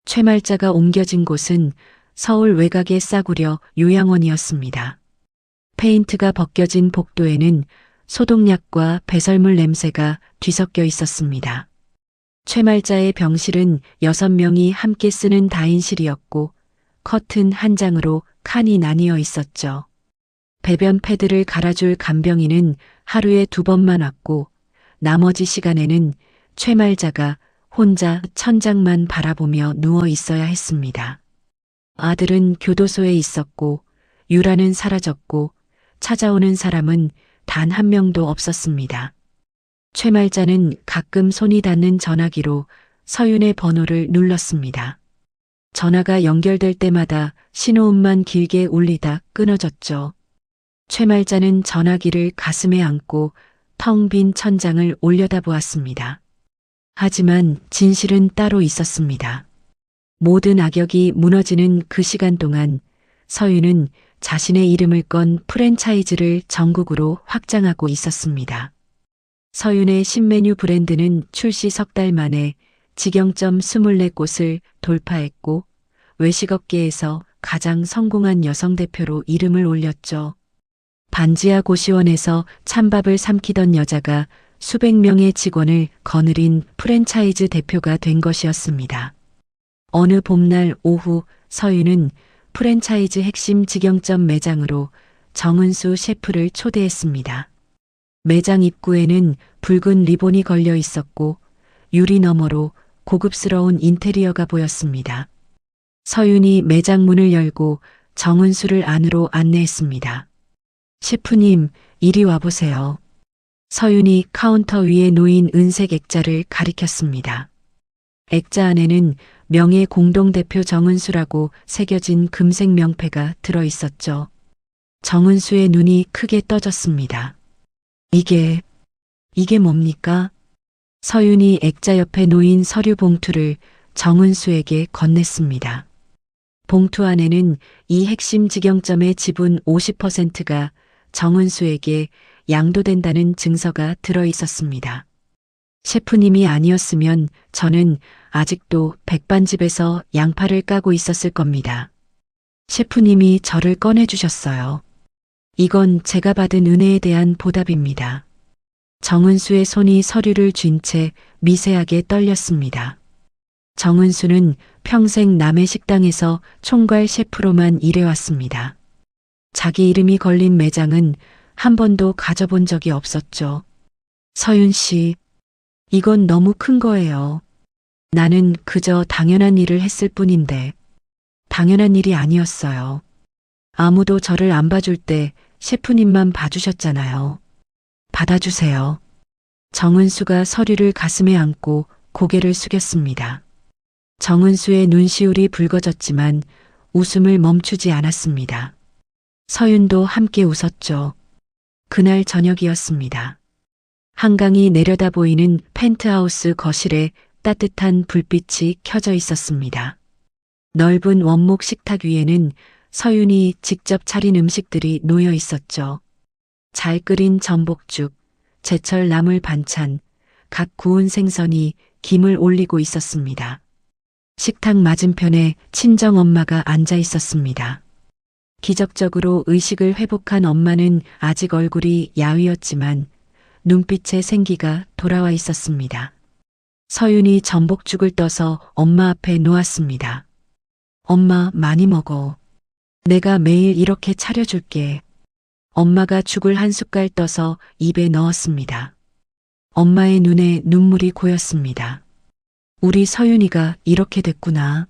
Speaker 1: 최말자가 옮겨진 곳은 서울 외곽의 싸구려 요양원이었습니다. 페인트가 벗겨진 복도에는 소독약과 배설물 냄새가 뒤섞여 있었습니다. 최말자의 병실은 6명이 함께 쓰는 다인실이었고 커튼 한 장으로 칸이 나뉘어 있었죠. 배변 패드를 갈아줄 간병인은 하루에 2번만 왔고 나머지 시간에는 최말자가 혼자 천장만 바라보며 누워 있어야 했습니다. 아들은 교도소에 있었고 유라는 사라졌고 찾아오는 사람은 단 한 명도 없었습니다. 최말자는 가끔 손이 닿는 전화기로 서윤의 번호를 눌렀습니다. 전화가 연결될 때마다 신호음만 길게 울리다 끊어졌죠. 최말자는 전화기를 가슴에 안고 텅 빈 천장을 올려다보았습니다. 하지만 진실은 따로 있었습니다. 모든 악역이 무너지는 그 시간 동안 서윤은 자신의 이름을 건 프랜차이즈를 전국으로 확장하고 있었습니다. 서윤의 신메뉴 브랜드는 출시 석 달 만에 직영점 24곳을 돌파했고 외식업계에서 가장 성공한 여성 대표로 이름을 올렸죠. 반지하 고시원에서 찬밥을 삼키던 여자가 수백 명의 직원을 거느린 프랜차이즈 대표가 된 것이었습니다. 어느 봄날 오후 서윤은 프랜차이즈 핵심 직영점 매장으로 정은수 셰프를 초대했습니다. 매장 입구에는 붉은 리본이 걸려 있었고 유리 너머로 고급스러운 인테리어가 보였습니다. 서윤이 매장 문을 열고 정은수를 안으로 안내했습니다. 셰프님, 이리 와보세요. 서윤이 카운터 위에 놓인 은색 액자를 가리켰습니다. 액자 안에는 명예 공동대표 정은수라고 새겨진 금색 명패가 들어 있었죠. 정은수의 눈이 크게 떠졌습니다. 이게 뭡니까? 서윤이 액자 옆에 놓인 서류 봉투를 정은수에게 건넸습니다. 봉투 안에는 이 핵심 직영점의 지분 50%가 정은수에게 양도된다는 증서가 들어 있었습니다. 셰프님이 아니었으면 저는 아직도 백반집에서 양파를 까고 있었을 겁니다. 셰프님이 저를 꺼내주셨어요. 이건 제가 받은 은혜에 대한 보답입니다. 정은수의 손이 서류를 쥔 채 미세하게 떨렸습니다. 정은수는 평생 남의 식당에서 총괄 셰프로만 일해왔습니다. 자기 이름이 걸린 매장은 한 번도 가져본 적이 없었죠. 서윤 씨, 이건 너무 큰 거예요. 나는 그저 당연한 일을 했을 뿐인데, 당연한 일이 아니었어요. 아무도 저를 안 봐줄 때 셰프님만 봐주셨잖아요. 받아주세요. 정은수가 서류를 가슴에 안고 고개를 숙였습니다. 정은수의 눈시울이 붉어졌지만 웃음을 멈추지 않았습니다. 서윤도 함께 웃었죠. 그날 저녁이었습니다. 한강이 내려다 보이는 펜트하우스 거실에 따뜻한 불빛이 켜져 있었습니다. 넓은 원목 식탁 위에는 서윤이 직접 차린 음식들이 놓여 있었죠. 잘 끓인 전복죽, 제철 나물 반찬, 갓 구운 생선이 김을 올리고 있었습니다. 식탁 맞은편에 친정엄마가 앉아 있었습니다. 기적적으로 의식을 회복한 엄마는 아직 얼굴이 야위었지만 눈빛에 생기가 돌아와 있었습니다. 서윤이 전복죽을 떠서 엄마 앞에 놓았습니다. 엄마, 많이 먹어. 내가 매일 이렇게 차려줄게. 엄마가 죽을 한 숟갈 떠서 입에 넣었습니다. 엄마의 눈에 눈물이 고였습니다. 우리 서윤이가 이렇게 됐구나.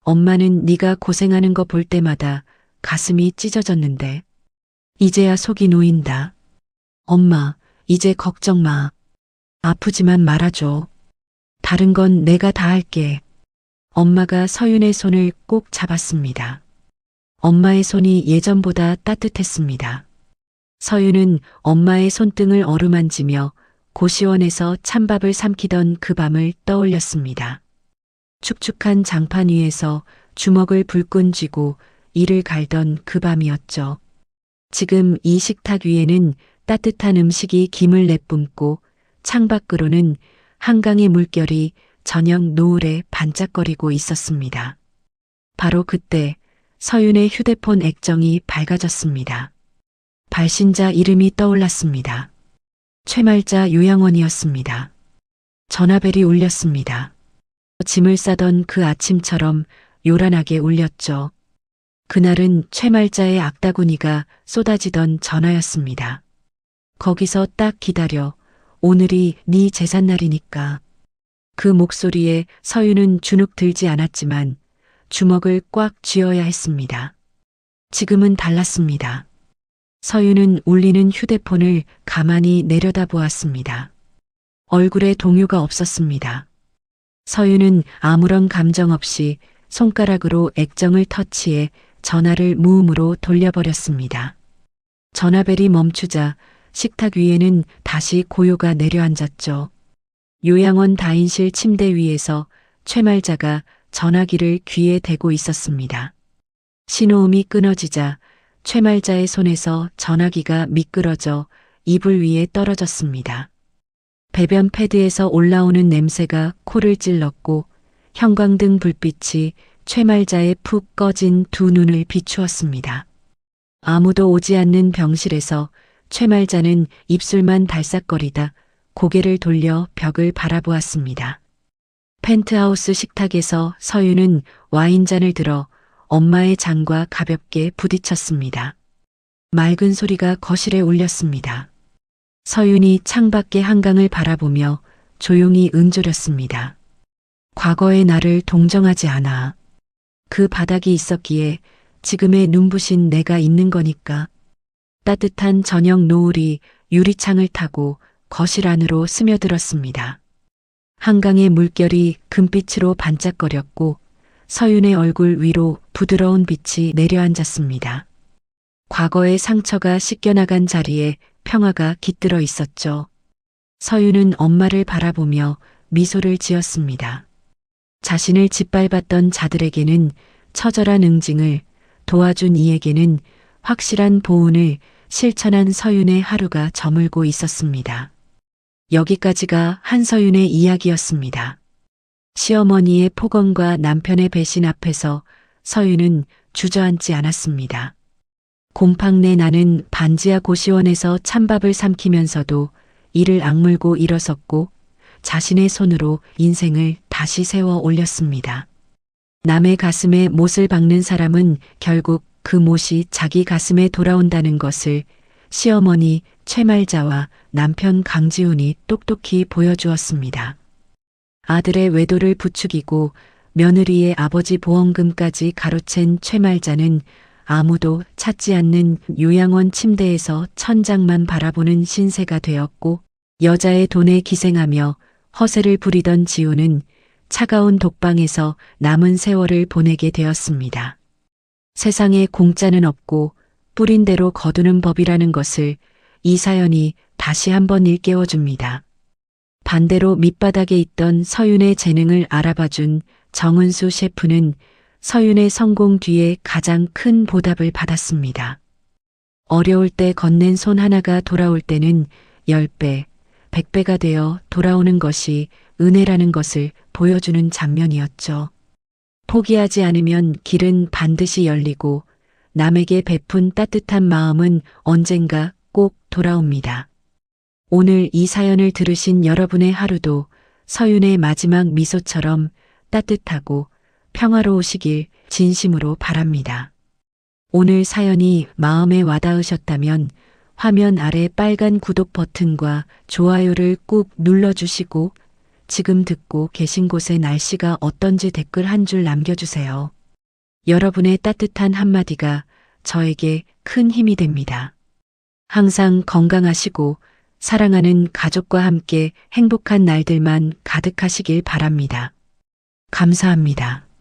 Speaker 1: 엄마는 네가 고생하는 거 볼 때마다 가슴이 찢어졌는데 이제야 속이 놓인다. 엄마, 이제 걱정 마. 아프지만 말아줘. 다른 건 내가 다 할게. 엄마가 서윤의 손을 꼭 잡았습니다. 엄마의 손이 예전보다 따뜻했습니다. 서윤은 엄마의 손등을 어루만지며 고시원에서 찬밥을 삼키던 그 밤을 떠올렸습니다. 축축한 장판 위에서 주먹을 불끈 쥐고 이를 갈던 그 밤이었죠. 지금 이 식탁 위에는 따뜻한 음식이 김을 내뿜고 창밖으로는 한강의 물결이 저녁 노을에 반짝거리고 있었습니다. 바로 그때 서윤의 휴대폰 액정이 밝아졌습니다. 발신자 이름이 떠올랐습니다. 최말자 요양원이었습니다. 전화벨이 울렸습니다. 짐을 싸던 그 아침처럼 요란하게 울렸죠. 그날은 최말자의 악다구니가 쏟아지던 전화였습니다. 거기서 딱 기다려. 오늘이 네 제삿날이니까. 그 목소리에 서윤은 주눅 들지 않았지만 주먹을 꽉 쥐어야 했습니다. 지금은 달랐습니다. 서윤은 울리는 휴대폰을 가만히 내려다보았습니다. 얼굴에 동요가 없었습니다. 서윤은 아무런 감정 없이 손가락으로 액정을 터치해 전화를 무음으로 돌려버렸습니다. 전화벨이 멈추자 식탁 위에는 다시 고요가 내려앉았죠. 요양원 다인실 침대 위에서 최말자가 전화기를 귀에 대고 있었습니다. 신호음이 끊어지자 최말자의 손에서 전화기가 미끄러져 이불 위에 떨어졌습니다. 배변 패드에서 올라오는 냄새가 코를 찔렀고 형광등 불빛이 최말자의 푹 꺼진 두 눈을 비추었습니다. 아무도 오지 않는 병실에서 최말자는 입술만 달싹거리다 고개를 돌려 벽을 바라보았습니다. 펜트하우스 식탁에서 서윤은 와인잔을 들어 엄마의 잔과 가볍게 부딪혔습니다. 맑은 소리가 거실에 울렸습니다. 서윤이 창밖의 한강을 바라보며 조용히 은조렸습니다. 과거의 나를 동정하지 않아. 그 바닥이 있었기에 지금의 눈부신 내가 있는 거니까. 따뜻한 저녁 노을이 유리창을 타고 거실 안으로 스며들었습니다. 한강의 물결이 금빛으로 반짝거렸고 서윤의 얼굴 위로 부드러운 빛이 내려앉았습니다. 과거의 상처가 씻겨나간 자리에 평화가 깃들어 있었죠. 서윤은 엄마를 바라보며 미소를 지었습니다. 자신을 짓밟았던 자들에게는 처절한 응징을, 도와준 이에게는 확실한 보훈을 실천한 서윤의 하루가 저물고 있었습니다. 여기까지가 한서윤의 이야기였습니다. 시어머니의 폭언과 남편의 배신 앞에서 서윤은 주저앉지 않았습니다. 곰팡내 나는 반지하 고시원에서 찬밥을 삼키면서도 이를 악물고 일어섰고 자신의 손으로 인생을 다시 세워 올렸습니다. 남의 가슴에 못을 박는 사람은 결국 그 못이 자기 가슴에 돌아온다는 것을 시어머니 최말자와 남편 강지훈이 똑똑히 보여주었습니다. 아들의 외도를 부추기고 며느리의 아버지 보험금까지 가로챈 최말자는 아무도 찾지 않는 요양원 침대에서 천장만 바라보는 신세가 되었고 여자의 돈에 기생하며 허세를 부리던 지우는 차가운 독방에서 남은 세월을 보내게 되었습니다. 세상에 공짜는 없고 뿌린 대로 거두는 법이라는 것을 이 사연이 다시 한번 일깨워줍니다. 반대로 밑바닥에 있던 서윤의 재능을 알아봐준 정은수 셰프는 서윤의 성공 뒤에 가장 큰 보답을 받았습니다. 어려울 때 건넨 손 하나가 돌아올 때는 10배, 100배가 되어 돌아오는 것이 은혜라는 것을 보여주는 장면이었죠. 포기하지 않으면 길은 반드시 열리고 남에게 베푼 따뜻한 마음은 언젠가 꼭 돌아옵니다. 오늘 이 사연을 들으신 여러분의 하루도 서윤의 마지막 미소처럼 따뜻하고 평화로우시길 진심으로 바랍니다. 오늘 사연이 마음에 와닿으셨다면 화면 아래 빨간 구독 버튼과 좋아요를 꾹 눌러주시고 지금 듣고 계신 곳의 날씨가 어떤지 댓글 한 줄 남겨주세요. 여러분의 따뜻한 한마디가 저에게 큰 힘이 됩니다. 항상 건강하시고 사랑하는 가족과 함께 행복한 날들만 가득하시길 바랍니다. 감사합니다.